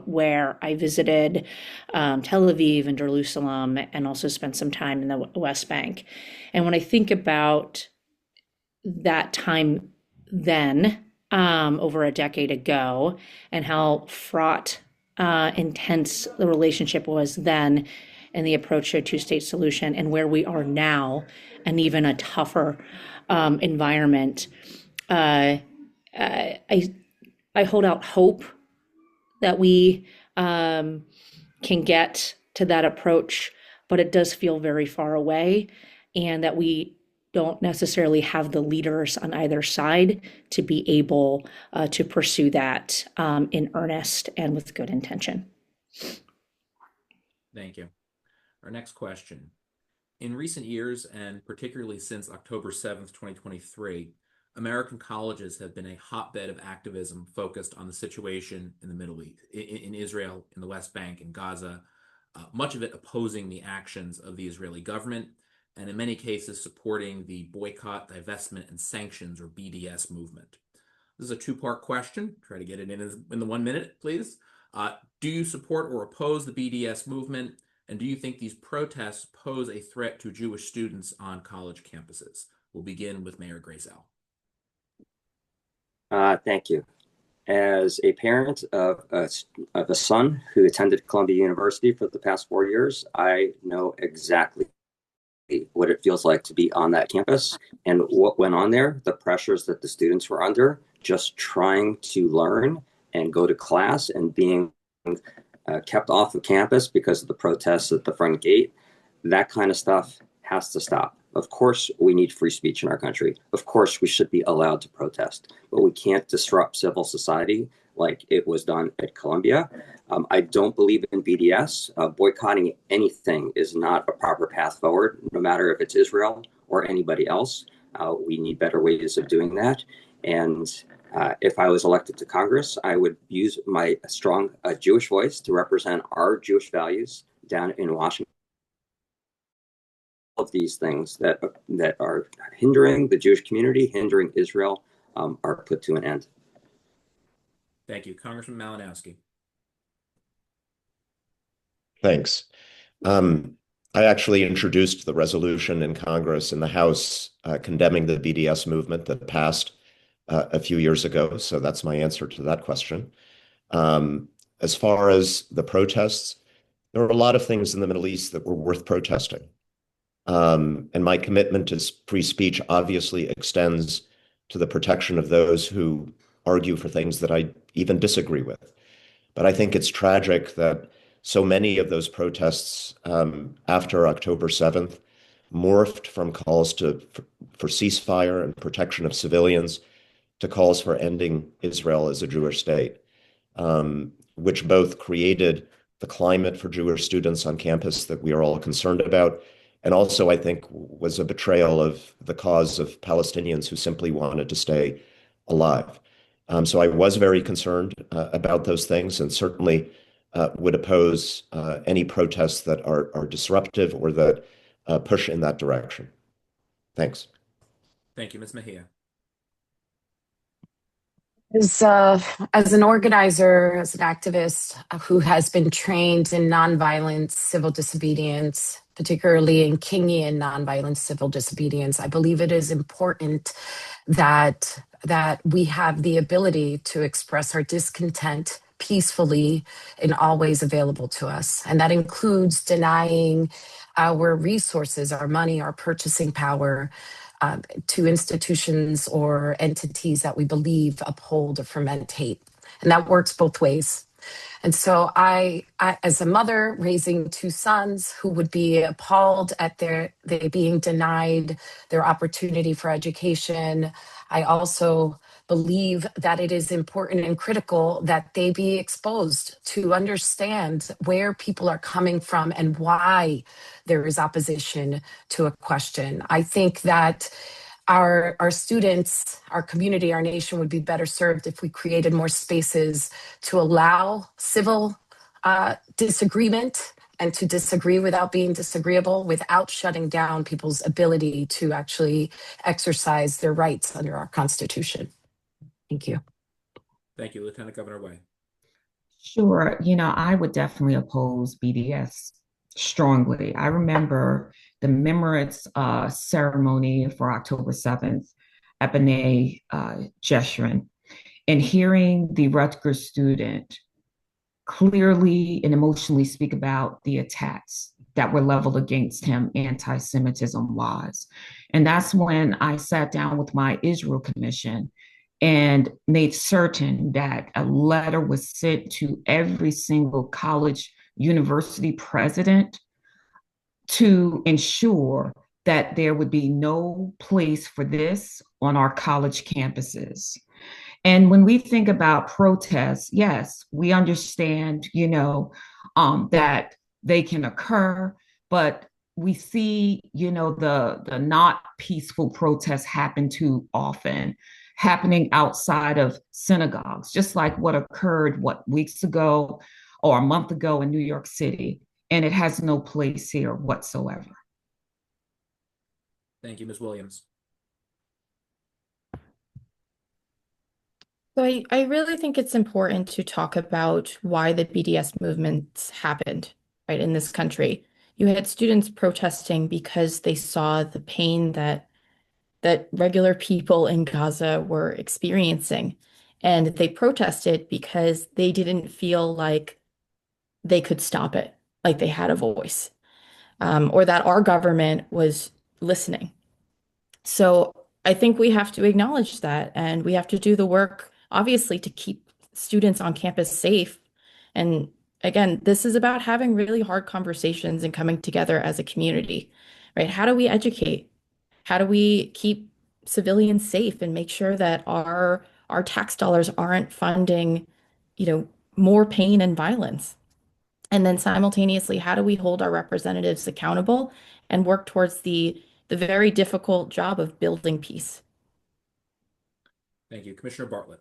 where I visited Tel Aviv and Jerusalem and also spent some time in the West Bank. And when I think about that time then, over a decade ago, and how fraught, intense the relationship was then, and the approach to a two-state solution, and where we are now, and even a tougher environment. I hold out hope that we can get to that approach, but it does feel very far away, and that we don't necessarily have the leaders on either side to be able to pursue that in earnest and with good intention. Thank you. Our next question. In recent years, and particularly since October 7th, 2023, American colleges have been a hotbed of activism focused on the situation in the Middle East, in Israel, in the West Bank, in Gaza, much of it opposing the actions of the Israeli government, and in many cases supporting the boycott, divestment, and sanctions, or BDS movement. This is a two-part question. Try to get it in the 1 minute, please. Do you support or oppose the BDS movement? And do you think these protests pose a threat to Jewish students on college campuses? We'll begin with Mayor Grazel. Thank you. As a parent of a son who attended Columbia University for the past 4 years, I know exactly what it feels like to be on that campus and what went on there, the pressures that the students were under, just trying to learn and go to class and being kept off of campus because of the protests at the front gate. That kind of stuff has to stop. Of course, we need free speech in our country. Of course, we should be allowed to protest, but we can't disrupt civil society like it was done at Columbia. I don't believe in BDS. Boycotting anything is not a proper path forward, no matter if it's Israel or anybody else. We need better ways of doing that. And if I was elected to Congress, I would use my strong Jewish voice to represent our Jewish values down in Washington. All of these things that are hindering the Jewish community, hindering Israel, are put to an end. Thank you. Congressman Malinowski. Thanks. I actually introduced the resolution in Congress in the House condemning the BDS movement that passed a few years ago. So that's my answer to that question. As far as the protests, there are a lot of things in the Middle East that were worth protesting. And my commitment to free speech obviously extends to the protection of those who argue for things that I even disagree with. But I think it's tragic that so many of those protests after October 7th morphed from calls for ceasefire and protection of civilians to calls for ending Israel as a Jewish state, which both created the climate for Jewish students on campus that we are all concerned about, and also, I think, was a betrayal of the cause of Palestinians who simply wanted to stay alive. So I was very concerned about those things, and certainly would oppose any protests that are disruptive or that push in that direction. Thanks. Thank you, Ms. Mejia. As an organizer, as an activist who has been trained in nonviolent civil disobedience, particularly in Kingian nonviolent civil disobedience, I believe it is important that we have the ability to express our discontent peacefully in all ways available to us. And that includes denying our resources, our money, our purchasing power to institutions or entities that we believe uphold or foment hate. And that works both ways. And so I, as a mother raising two sons who would be appalled at they being denied their opportunity for education, I also believe that it is important and critical that they be exposed to understand where people are coming from and why there is opposition to a question. I think that our students, our community, our nation would be better served if we created more spaces to allow civil disagreement and to disagree without being disagreeable, without shutting down people's ability to actually exercise their rights under our Constitution. Thank you. Thank you, Lieutenant Governor Way. Sure. I would definitely oppose BDS strongly. I remember the Remembrance ceremony for October 7th at B'nai Jeshurun, and hearing the Rutgers student clearly and emotionally speak about the attacks that were leveled against him, anti-Semitism was. And that's when I sat down with my Israel Commission and made certain that a letter was sent to every single college university president to ensure that there would be no place for this on our college campuses. And when we think about protests, yes, we understand, that they can occur, but we see, the not peaceful protests happen too often, happening outside of synagogues, just like what occurred, weeks ago or a month ago in New York City. And it has no place here whatsoever. Thank you, Ms. Williams. So I really think it's important to talk about why the BDS movements happened, right, in this country. You had students protesting because they saw the pain that regular people in Gaza were experiencing. And they protested because they didn't feel like they could stop it, like they had a voice, or that our government was listening. So I think we have to acknowledge that, and we have to do the work, obviously, to keep students on campus safe. And again, this is about having really hard conversations and coming together as a community, right? How do we educate? How do we keep civilians safe and make sure that our tax dollars aren't funding, more pain and violence? And then simultaneously, how do we hold our representatives accountable and work towards the very difficult job of building peace? Thank you. Commissioner Bartlett.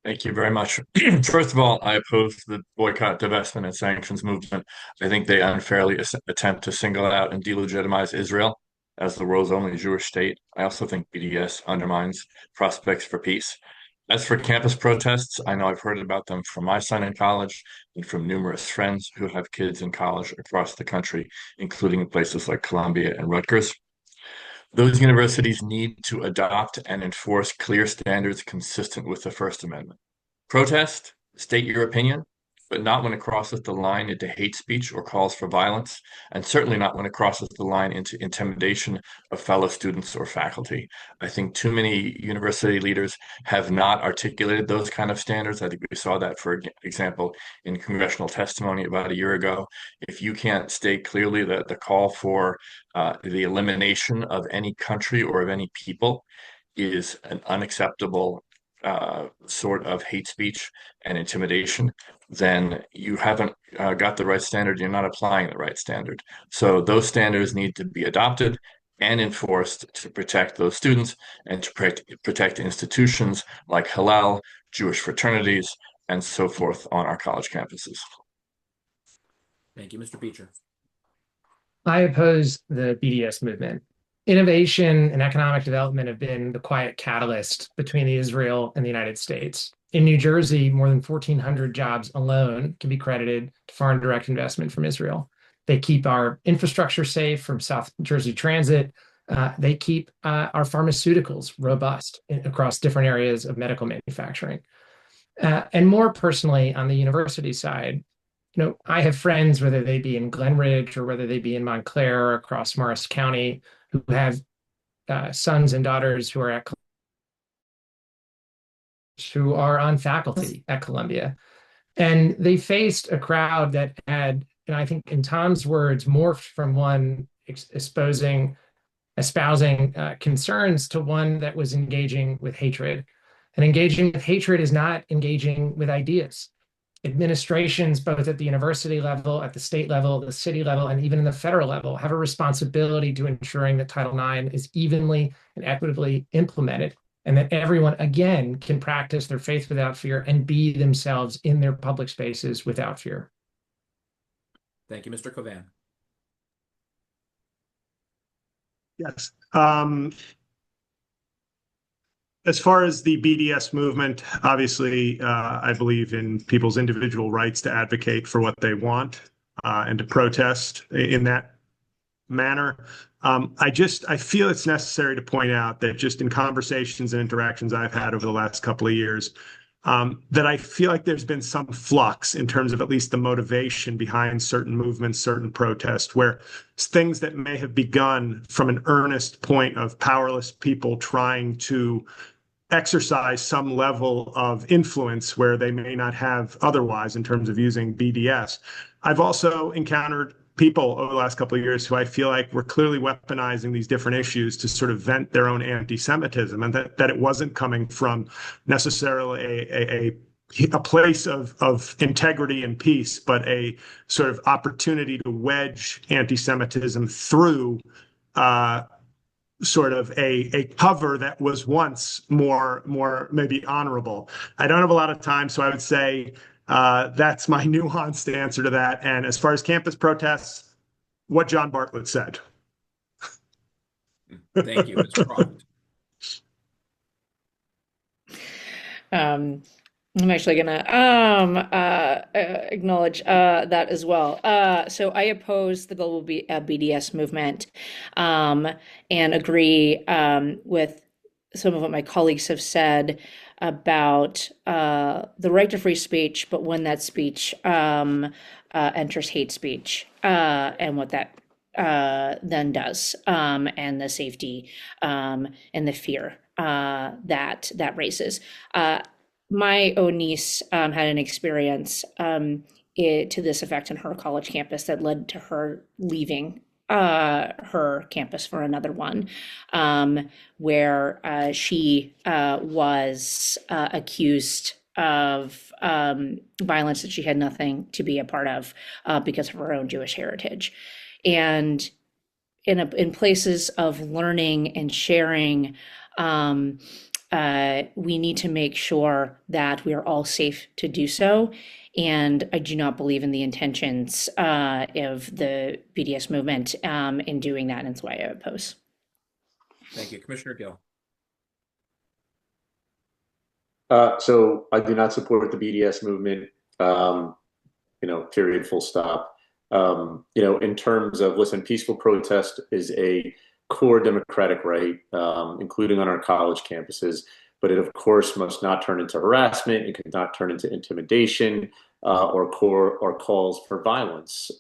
Thank you very much. First of all, I oppose the boycott, divestment, and sanctions movement. I think they unfairly attempt to single out and delegitimize Israel as the world's only Jewish state. I also think BDS undermines prospects for peace. As for campus protests, I know I've heard about them from my son in college and from numerous friends who have kids in college across the country, including in places like Columbia and Rutgers. Those universities need to adopt and enforce clear standards consistent with the First Amendment. Protest, state your opinion, but not when it crosses the line into hate speech or calls for violence, and certainly not when it crosses the line into intimidation of fellow students or faculty. I think too many university leaders have not articulated those kind of standards. I think we saw that, for example, in congressional testimony about a year ago. If you can't state clearly that the call for the elimination of any country or of any people is an unacceptable sort of hate speech and intimidation, then you haven't got the right standard. You're not applying the right standard. So those standards need to be adopted and enforced to protect those students and to protect institutions like Hillel, Jewish fraternities, and so forth on our college campuses. Thank you, Mr. Beecher. I oppose the BDS movement. Innovation and economic development have been the quiet catalyst between Israel and the United States. In New Jersey, more than 1,400 jobs alone can be credited to foreign direct investment from Israel. They keep our infrastructure safe from South Jersey Transit. They keep our pharmaceuticals robust across different areas of medical manufacturing. And more personally, on the university side, I have friends, whether they be in Glen Ridge or whether they be in Montclair or across Morris County, who have sons and daughters who are on faculty at Columbia. And they faced a crowd that had, and I think in Tom's words, morphed from one espousing concerns to one that was engaging with hatred. And engaging with hatred is not engaging with ideas. Administrations, both at the university level, at the state level, the city level, and even in the federal level, have a responsibility to ensuring that Title IX is evenly and equitably implemented, and that everyone, again, can practice their faith without fear and be themselves in their public spaces without fear. Thank you, Mr. Covan. Yes. As far as the BDS movement, obviously, I believe in people's individual rights to advocate for what they want and to protest in that manner. I feel it's necessary to point out that just in conversations and interactions I've had over the last couple of years, that I feel like there's been some flux in terms of at least the motivation behind certain movements, certain protests, where things that may have begun from an earnest point of powerless people trying to exercise some level of influence where they may not have otherwise in terms of using BDS. I've also encountered people over the last couple of years who I feel like were clearly weaponizing these different issues to sort of vent their own anti-Semitism, and that it wasn't coming from necessarily a place of integrity and peace, but a sort of opportunity to wedge anti-Semitism through sort of a cover that was once more maybe honorable. I don't have a lot of time, so I would say that's my nuanced answer to that. And as far as campus protests, what John Bartlett said. Thank you, Mr. Croft. I'm actually gonna acknowledge that as well. So I oppose the global BDS movement and agree with some of what my colleagues have said about the right to free speech, but when that speech enters hate speech and what that then does, and the safety and the fear that raises. My own niece had an experience to this effect on her college campus that led to her leaving her campus for another one, where she was accused of violence that she had nothing to be a part of because of her own Jewish heritage. And in places of learning and sharing, we need to make sure that we are all safe to do so. And I do not believe in the intentions of the BDS movement in doing that, and that's why I oppose. Thank you. Commissioner Gill. So I do not support the BDS movement, period, full stop. In terms of, listen, peaceful protest is a core democratic right, including on our college campuses, but it of course must not turn into harassment. It cannot turn into intimidation or calls for violence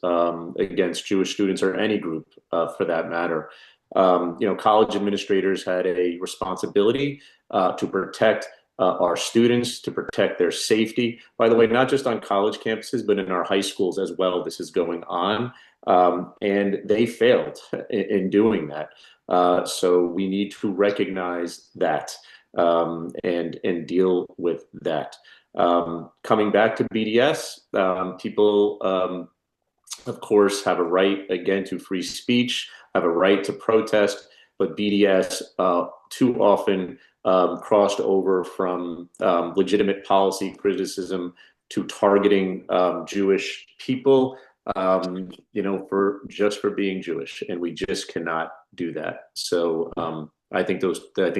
against Jewish students or any group for that matter. College administrators had a responsibility to protect our students, to protect their safety. By the way, not just on college campuses, but in our high schools as well, this is going on. And they failed in doing that. So we need to recognize that and deal with that. Coming back to BDS, people, of course, have a right, again, to free speech, have a right to protest, but BDS too often crossed over from legitimate policy criticism to targeting Jewish people, for being Jewish, and we just cannot do that. So I think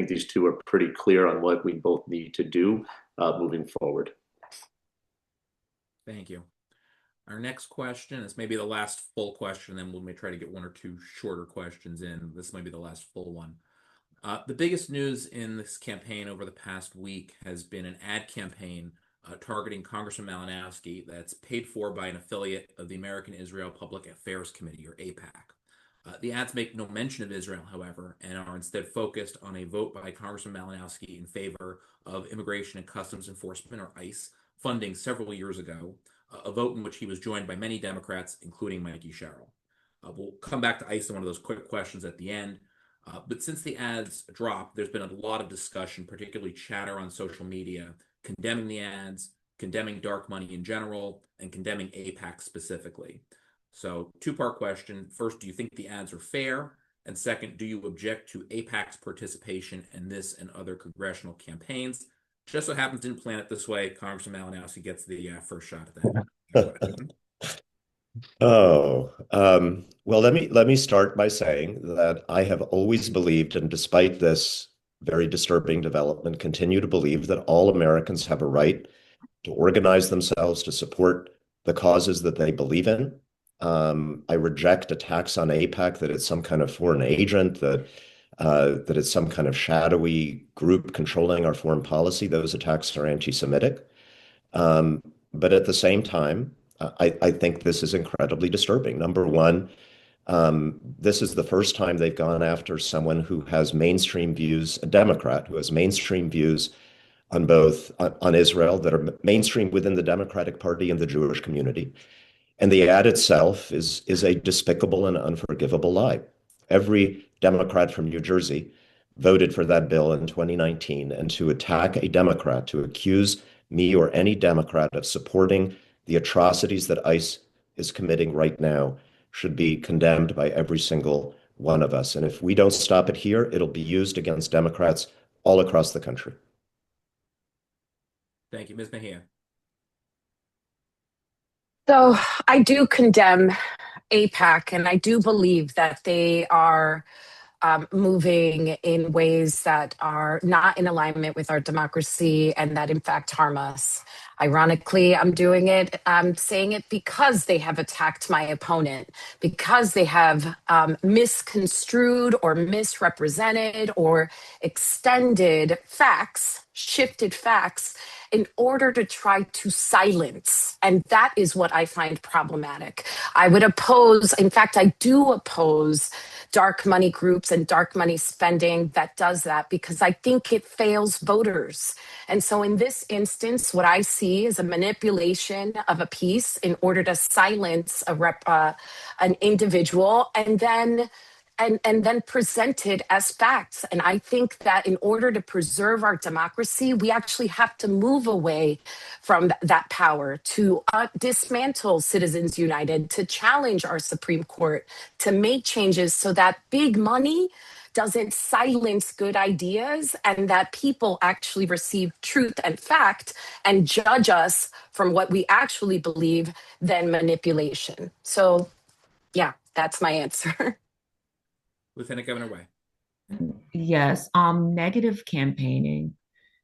these two are pretty clear on what we both need to do moving forward. Thank you. Our next question is maybe the last full question, then we may try to get one or two shorter questions in. This might be the last full one. The biggest news in this campaign over the past week has been an ad campaign targeting Congressman Malinowski that's paid for by an affiliate of the American Israel Public Affairs Committee, or AIPAC. The ads make no mention of Israel, however, and are instead focused on a vote by Congressman Malinowski in favor of Immigration and Customs Enforcement, or ICE, funding several years ago, a vote in which he was joined by many Democrats, including Mikey Sherrill. We'll come back to ICE in one of those quick questions at the end. But since the ads dropped, there's been a lot of discussion, particularly chatter on social media, condemning the ads, condemning dark money in general, and condemning AIPAC specifically. So, two-part question. First, do you think the ads are fair? And second, do you object to AIPAC's participation in this and other congressional campaigns? Just so happens didn't plan it this way. Congressman Malinowski gets the first shot at that. Well, let me start by saying that I have always believed, and despite this very disturbing development, continue to believe that all Americans have a right to organize themselves to support the causes that they believe in. I reject attacks on AIPAC that it's some kind of foreign agent, that it's some kind of shadowy group controlling our foreign policy. Those attacks are anti-Semitic. But at the same time, I think this is incredibly disturbing. Number one, this is the first time they've gone after someone who has mainstream views, a Democrat who has mainstream views on both on Israel that are mainstream within the Democratic Party and the Jewish community. And the ad itself is a despicable and unforgivable lie. Every Democrat from New Jersey voted for that bill in 2019, and to attack a Democrat, to accuse me or any Democrat of supporting the atrocities that ICE is committing right now should be condemned by every single one of us. And if we don't stop it here, it'll be used against Democrats all across the country. Thank you. Ms. Mejia. So I do condemn AIPAC, and I do believe that they are moving in ways that are not in alignment with our democracy and that in fact harm us. Ironically, I'm saying it because they have attacked my opponent, because they have misconstrued or misrepresented or extended facts, shifted facts in order to try to silence. And that is what I find problematic. I would oppose, in fact, I do oppose dark money groups and dark money spending that does that because I think it fails voters. And so in this instance, what I see is a manipulation of a piece in order to silence an individual and then present it as facts. And I think that in order to preserve our democracy, we actually have to move away from that power to dismantle Citizens United, to challenge our Supreme Court, to make changes so that big money doesn't silence good ideas and that people actually receive truth and fact and judge us from what we actually believe than manipulation. So, yeah, that's my answer. Lieutenant Governor Way. Yes, negative campaigning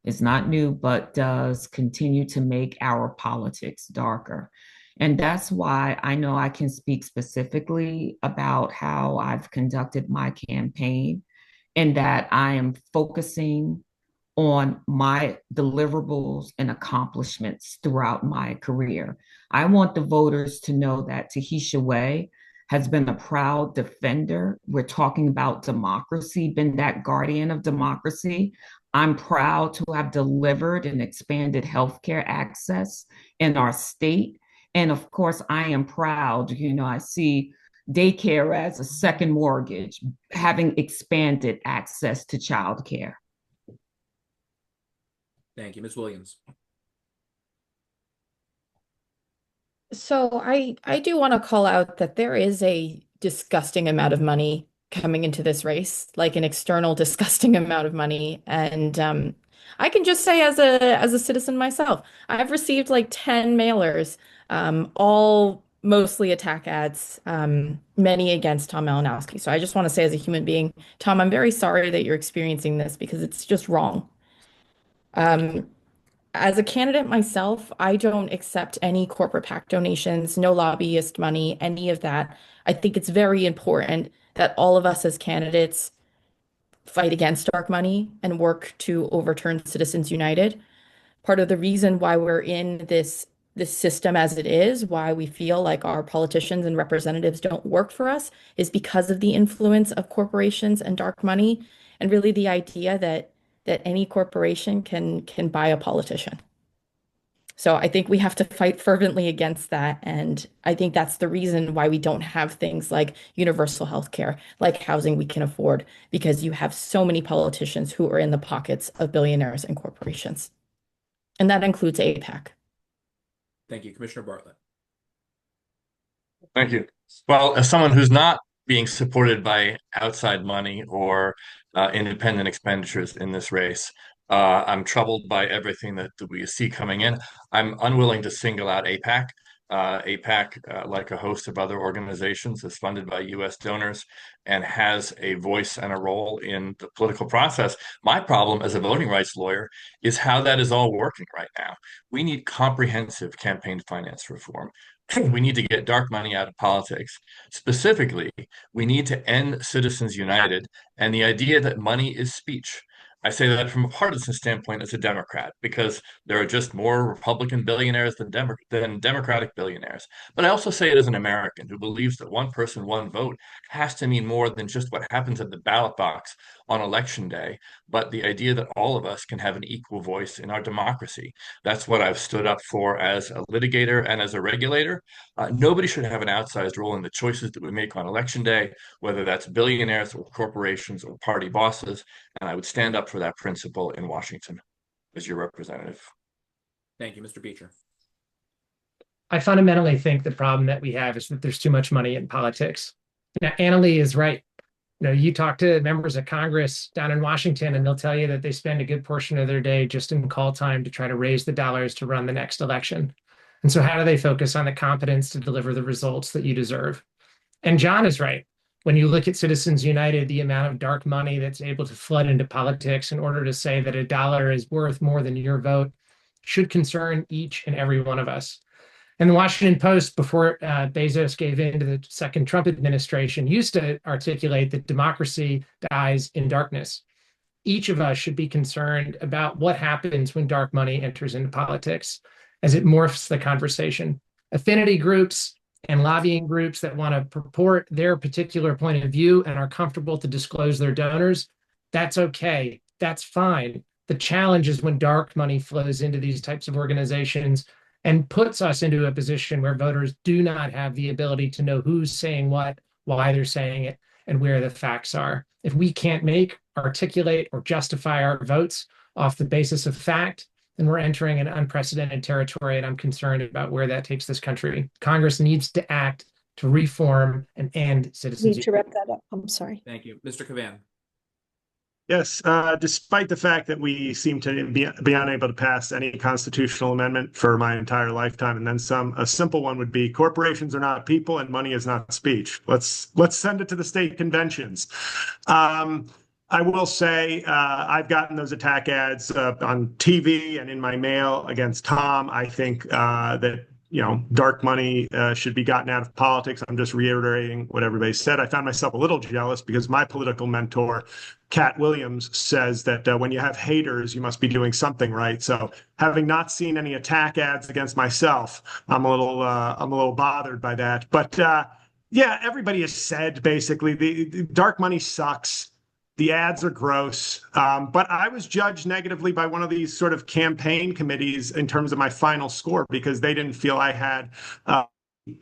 is not new, but does continue to make our politics darker. And that's why I know I can speak specifically about how I've conducted my campaign and that I am focusing on my deliverables and accomplishments throughout my career. I want the voters to know that Tahisha Way has been a proud defender. We're talking about democracy, been that guardian of democracy. I'm proud to have delivered and expanded healthcare access in our state. And of course, I am proud, I see daycare as a second mortgage, having expanded access to childcare. Thank you. Ms. Williams. So I do want to call out that there is a disgusting amount of money coming into this race, like an external disgusting amount of money. And I can just say as a citizen myself, I've received like 10 mailers, all mostly attack ads, many against Tom Malinowski. So I just want to say as a human being, Tom, I'm very sorry that you're experiencing this because it's just wrong. As a candidate myself, I don't accept any corporate PAC donations, no lobbyist money, any of that. I think it's very important that all of us as candidates fight against dark money and work to overturn Citizens United. Part of the reason why we're in this system as it is, why we feel like our politicians and representatives don't work for us, is because of the influence of corporations and dark money, and really the idea that any corporation can buy a politician. So I think we have to fight fervently against that. And I think that's the reason why we don't have things like universal health care, like housing we can afford, because you have so many politicians who are in the pockets of billionaires and corporations. And that includes APAC. Thank you, Commissioner Bartlett. Thank you. Well, as someone who's not being supported by outside money or independent expenditures in this race, I'm troubled by everything that we see coming in. I'm unwilling to single out APAC. APAC, like a host of other organizations, is funded by U.S. donors and has a voice and a role in the political process. My problem as a voting rights lawyer is how that is all working right now. We need comprehensive campaign finance reform. We need to get dark money out of politics. Specifically, we need to end Citizens United and the idea that money is speech. I say that from a partisan standpoint as a Democrat, because there are just more Republican billionaires than Democratic billionaires. But I also say it as an American who believes that one person, one vote has to mean more than just what happens at the ballot box on election day, but the idea that all of us can have an equal voice in our democracy. That's what I've stood up for as a litigator and as a regulator. Nobody should have an outsized role in the choices that we make on election day, whether that's billionaires or corporations or party bosses. And I would stand up for that principle in Washington as your representative. Thank you, Mr. Beecher. I fundamentally think the problem that we have is that there's too much money in politics. Now, Annalee is right. You talk to members of Congress down in Washington, and they'll tell you that they spend a good portion of their day just in call time to try to raise the dollars to run the next election. And so how do they focus on the competence to deliver the results that you deserve? And John is right. When you look at Citizens United, the amount of dark money that's able to flood into politics in order to say that a dollar is worth more than your vote should concern each and every one of us. And the Washington Post, before Bezos gave in to the second Trump administration, used to articulate that democracy dies in darkness. Each of us should be concerned about what happens when dark money enters into politics as it morphs the conversation. Affinity groups and lobbying groups that want to purport their particular point of view and are comfortable to disclose their donors, that's okay. That's fine. The challenge is when dark money flows into these types of organizations and puts us into a position where voters do not have the ability to know who's saying what, why they're saying it, and where the facts are. If we can't articulate, or justify our votes off the basis of fact, then we're entering an unprecedented territory, and I'm concerned about where that takes this country. Congress needs to act to reform and end citizens. Need to wrap that up. I'm sorry. Thank you. Mr. Cavan. Yes, despite the fact that we seem to be unable to pass any constitutional amendment for my entire lifetime and then some, a simple one would be corporations are not people and money is not speech. Let's send it to the state conventions. I will say I've gotten those attack ads on TV and in my mail against Tom. I think that dark money should be gotten out of politics. I'm just reiterating what everybody said. I found myself a little jealous because my political mentor, Cat Williams, says that when you have haters, you must be doing something right. So having not seen any attack ads against myself, I'm a little bothered by that. But yeah, everybody has said basically the dark money sucks. The ads are gross, but I was judged negatively by one of these sort of campaign committees in terms of my final score because they didn't feel I had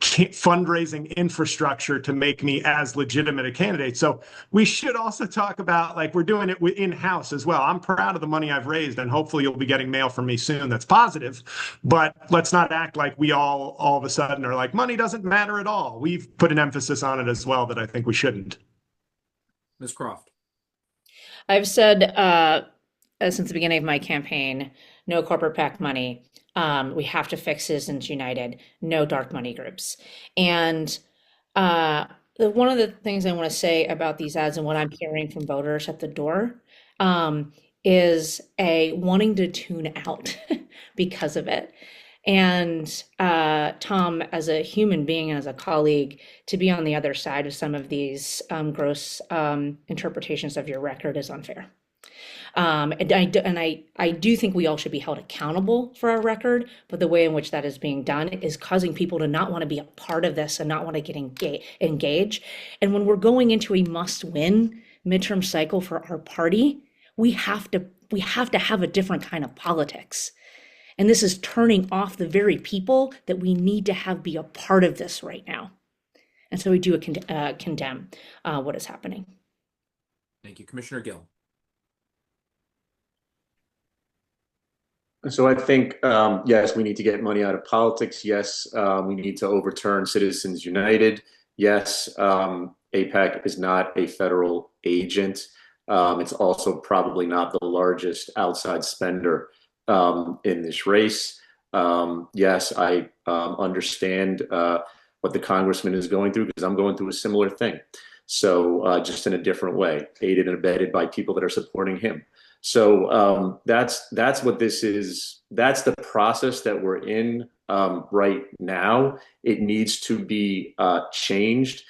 fundraising infrastructure to make me as legitimate a candidate. So we should also talk about, like, we're doing it in-house as well. I'm proud of the money I've raised, and hopefully you'll be getting mail from me soon that's positive. But let's not act like we all of a sudden are like, money doesn't matter at all. We've put an emphasis on it as well that I think we shouldn't. Ms. Croft. I've said since the beginning of my campaign, no corporate PAC money. We have to fix Citizens United, no dark money groups. And one of the things I want to say about these ads and what I'm hearing from voters at the door is a wanting to tune out because of it. And Tom, as a human being, as a colleague, to be on the other side of some of these gross interpretations of your record is unfair. And I do think we all should be held accountable for our record, but the way in which that is being done is causing people to not want to be a part of this and not want to get engaged. And when we're going into a must-win midterm cycle for our party, we have to have a different kind of politics. And this is turning off the very people that we need to have be a part of this right now. And so we do condemn what is happening. Thank you. Commissioner Gill. So I think, yes, we need to get money out of politics. Yes, we need to overturn Citizens United. Yes, AIPAC is not a federal agent. It's also probably not the largest outside spender in this race. Yes, I understand what the congressman is going through because I'm going through a similar thing. So just in a different way, aided and abetted by people that are supporting him. So that's what this is. That's the process that we're in right now. It needs to be changed.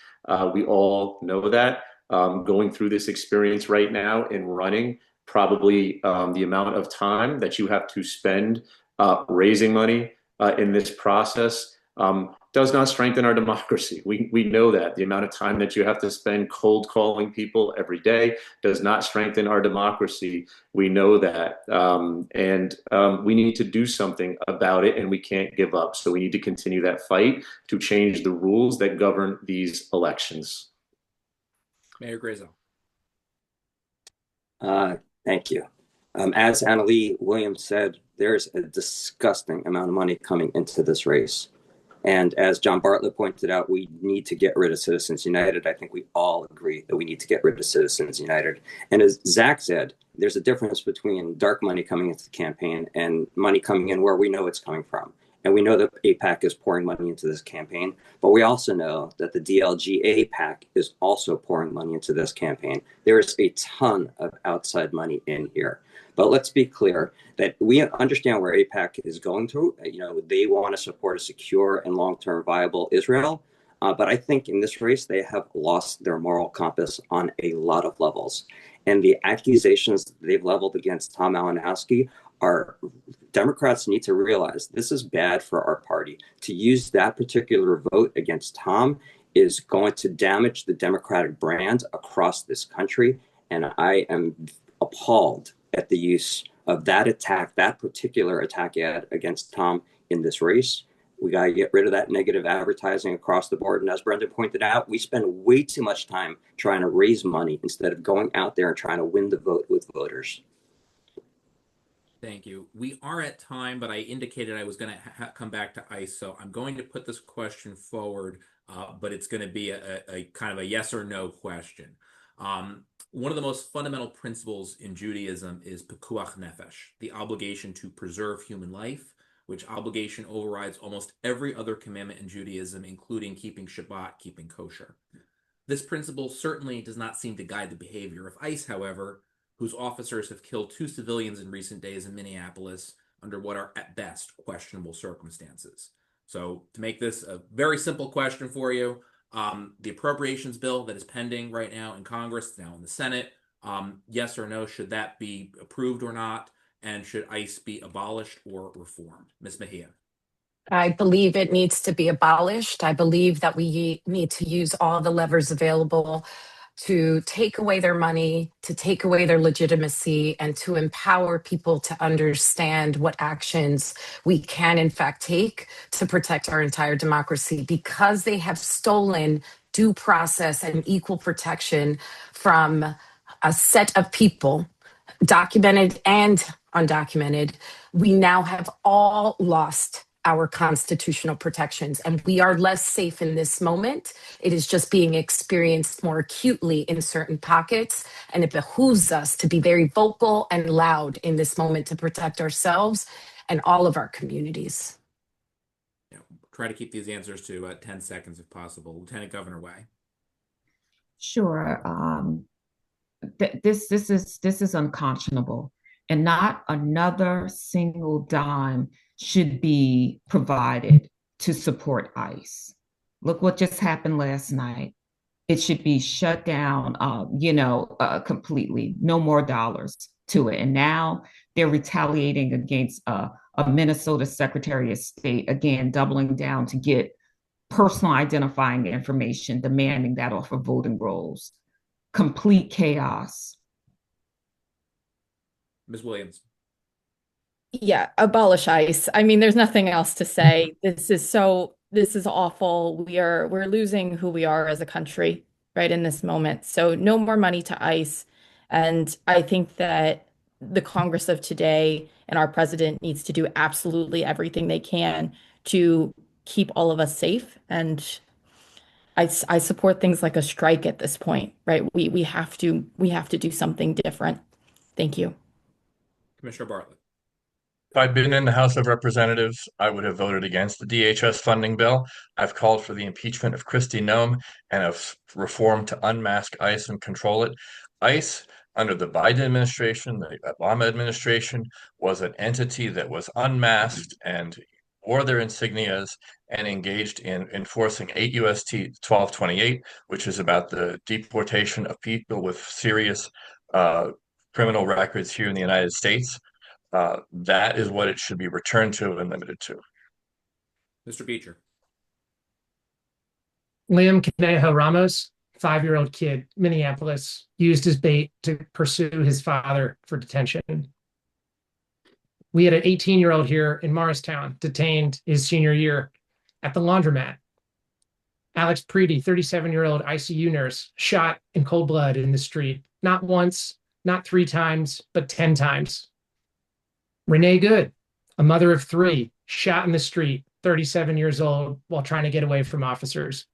We all know that. Going through this experience right now in running, probably the amount of time that you have to spend raising money in this process does not strengthen our democracy. We know that. The amount of time that you have to spend cold calling people every day does not strengthen our democracy. We know that. And we need to do something about it, and we can't give up. So we need to continue that fight to change the rules that govern these elections. Mayor Grazo. Thank you. As Annalee Williams said, there's a disgusting amount of money coming into this race. And as John Bartlett pointed out, we need to get rid of Citizens United. I think we all agree that we need to get rid of Citizens United. And as Zach said, there's a difference between dark money coming into the campaign and money coming in where we know it's coming from. And we know that AIPAC is pouring money into this campaign, but we also know that the DLGA PAC is also pouring money into this campaign. There is a ton of outside money in here. But let's be clear that we understand where AIPAC is going through. They want to support a secure and long-term viable Israel. But I think in this race, they have lost their moral compass on a lot of levels. And the accusations they've leveled against Tom Malinowski are Democrats need to realize this is bad for our party. To use that particular vote against Tom is going to damage the Democratic brand across this country. And I am appalled at the use of that attack, that particular attack ad against Tom in this race. We got to get rid of that negative advertising across the board. And as Brendan pointed out, we spend way too much time trying to raise money instead of going out there and trying to win the vote with voters. Thank you. We are at time, but I indicated I was going to come back to ICE, so I'm going to put this question forward, but it's going to be a kind of a yes or no question. One of the most fundamental principles in Judaism is pekuach nefesh, the obligation to preserve human life, which obligation overrides almost every other commandment in Judaism, including keeping Shabbat, keeping kosher. This principle certainly does not seem to guide the behavior of ICE, however, whose officers have killed 2 civilians in recent days in Minneapolis under what are at best questionable circumstances. So to make this a very simple question for you, the appropriations bill that is pending right now in Congress, now in the Senate, yes or no, should that be approved or not? And should ICE be abolished or reformed? Ms. Mejia. I believe it needs to be abolished. I believe that we need to use all the levers available to take away their money, to take away their legitimacy, and to empower people to understand what actions we can in fact take to protect our entire democracy, because they have stolen due process and equal protection from a set of people, documented and undocumented. We now have all lost our constitutional protections, and we are less safe in this moment. It is just being experienced more acutely in certain pockets, and it behooves us to be very vocal and loud in this moment to protect ourselves and all of our communities. Yeah, try to keep these answers to 10 seconds if possible. Lieutenant Governor Way. Sure. This is unconscionable, and not another single dime should be provided to support ICE. Look what just happened last night. It should be shut down, completely. No more dollars to it. And now they're retaliating against a Minnesota Secretary of State, again, doubling down to get personal identifying information, demanding that off of voting rolls. Complete chaos. Ms. Williams. Yeah, abolish ICE. I mean, there's nothing else to say. This is awful. We're losing who we are as a country right in this moment. So no more money to ICE. And I think that the Congress of today and our president needs to do absolutely everything they can to keep all of us safe. And I support things like a strike at this point, right? We have to do something different. Thank you. Commissioner Bartlett. If I'd been in the House of Representatives, I would have voted against the DHS funding bill. I've called for the impeachment of Kristi Noem and of reform to unmask ICE and control it. ICE, under the Biden administration, the Obama administration, was an entity that was unmasked and wore their insignias and engaged in enforcing 8 U.S.T. 1228, which is about the deportation of people with serious criminal records here in the United States. That is what it should be returned to and limited to. Mr. Beecher. Liam Conejo Ramos, 5-year-old kid, Minneapolis, used his bait to pursue his father for detention. We had an 18-year-old here in Morristown detained his senior year at the laundromat. Alex Preedy, 37-year-old ICU nurse, shot in cold blood in the street, not once, not 3 times, but 10 times. Renee Good, a mother of 3, shot in the street, 37 years old, while trying to get away from officers.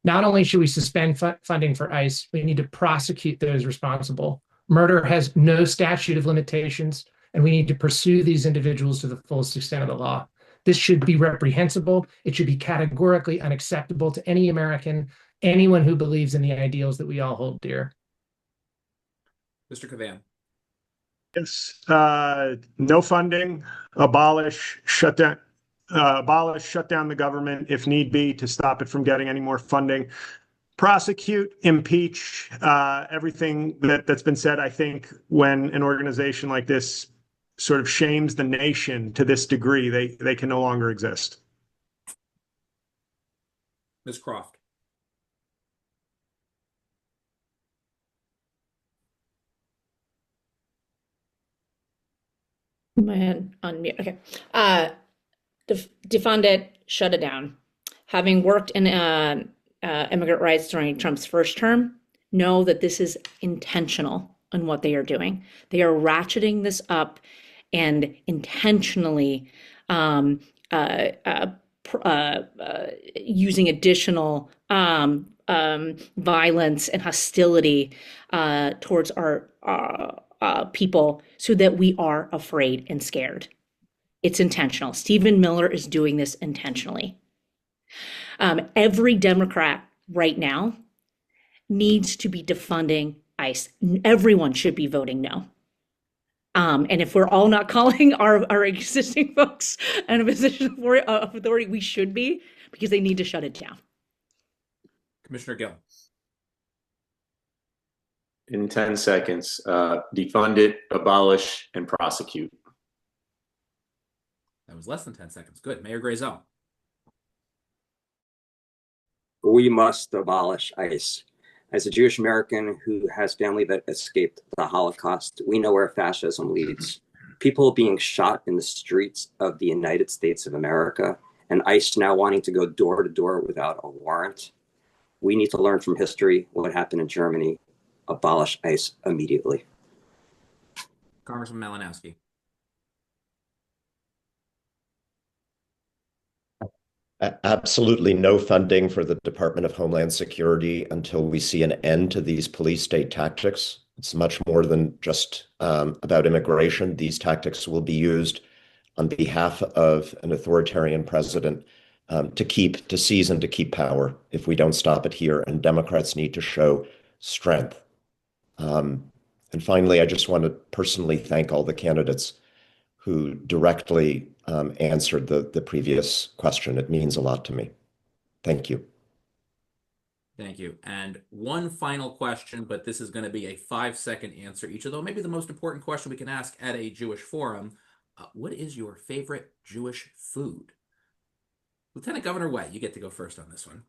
Not only should we suspend funding for ICE, we need to prosecute those responsible. Murder has no statute of limitations, and we need to pursue these individuals to the fullest extent of the law. This should be reprehensible. It should be categorically unacceptable to any American, anyone who believes in the ideals that we all hold dear. Mr. Cavan. Yes. No funding, abolish, shut down the government if need be to stop it from getting any more funding. Prosecute, impeach, everything that's been said. I think when an organization like this sort of shames the nation to this degree, they can no longer exist. Ms. Croft. Man, unmute. Okay. Defund it, shut it down. Having worked in immigrant rights during Trump's first term, know that this is intentional in what they are doing. They are ratcheting this up and intentionally using additional violence and hostility towards our people so that we are afraid and scared. It's intentional. Stephen Miller is doing this intentionally. Every Democrat right now needs to be defunding ICE. Everyone should be voting no. And if we're all not calling our existing folks in a position of authority, we should be, because they need to shut it down. Commissioner Gill. In 10 seconds, defund it, abolish, and prosecute. That was less than 10 seconds. Good. Mayor Grayzel. We must abolish ICE. As a Jewish American who has family that escaped the Holocaust, we know where fascism leads. People being shot in the streets of the United States of America, and ICE now wanting to go door to door without a warrant. We need to learn from history what happened in Germany. Abolish ICE immediately. Congressman Malinowski. Absolutely no funding for the Department of Homeland Security until we see an end to these police state tactics. It's much more than just about immigration. These tactics will be used on behalf of an authoritarian president to seize and to keep power if we don't stop it here. And Democrats need to show strength. And finally, I just want to personally thank all the candidates who directly answered the previous question. It means a lot to me. Thank you. Thank you. And one final question, but this is going to be a 5-second answer each, although maybe the most important question we can ask at a Jewish forum. What is your favorite Jewish food? Lieutenant Governor White, you get to go first on this one.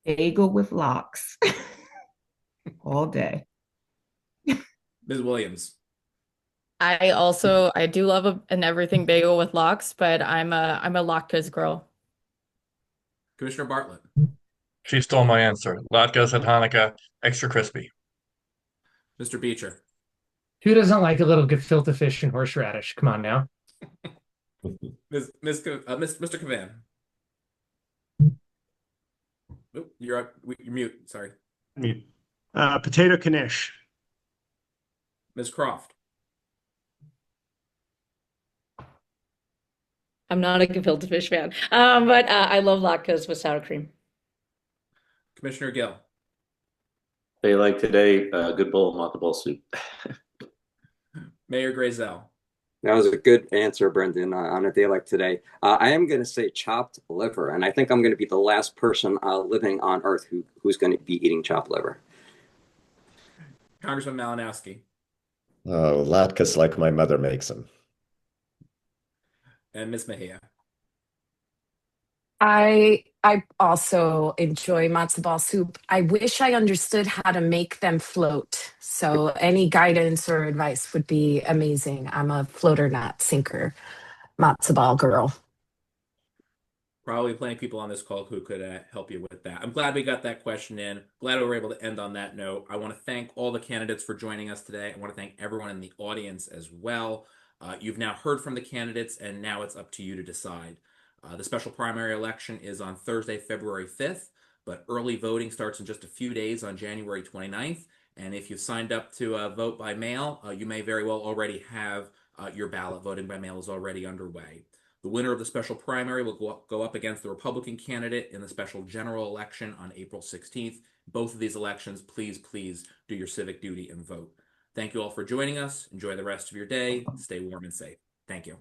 Bagel with lox all day. Ms. Williams. I do love an everything bagel with lox, but I'm a latkes girl. Commissioner Bartlett. She stole my answer. Latkes at Hanukkah, extra crispy. Mr. Beecher. Who doesn't like a little gefilte fish and horseradish? Come on now. Mr. Cavan. Oh, you're mute. Sorry. Mute. Potato knish. Ms. Croft. I'm not a gefilte fish fan, but I love latkes with sour cream. Commissioner Gill. They like today, good bowl of matzo ball soup. Mayor Grazel. That was a good answer, Brendan, on a day like today. I am going to say chopped liver, and I think I'm going to be the last person living on Earth who's going to be eating chopped liver. Congressman Malinowski. Oh, latkes like my mother makes them. And Ms. Mejia. I also enjoy matzo ball soup. I wish I understood how to make them float. So any guidance or advice would be amazing. I'm a floater, not sinker matzo ball girl. Probably plenty of people on this call who could help you with that. I'm glad we got that question in. Glad we were able to end on that note. I want to thank all the candidates for joining us today. I want to thank everyone in the audience as well. You've now heard from the candidates, and now it's up to you to decide. The special primary election is on Thursday, February 5th, but early voting starts in just a few days on January 29th. And if you've signed up to vote by mail, you may very well already have your ballot. Voting by mail is already underway. The winner of the special primary will go up against the Republican candidate in the special general election on April 16th. Both of these elections, please do your civic duty and vote. Thank you all for joining us. Enjoy the rest of your day. Stay warm and safe. Thank you.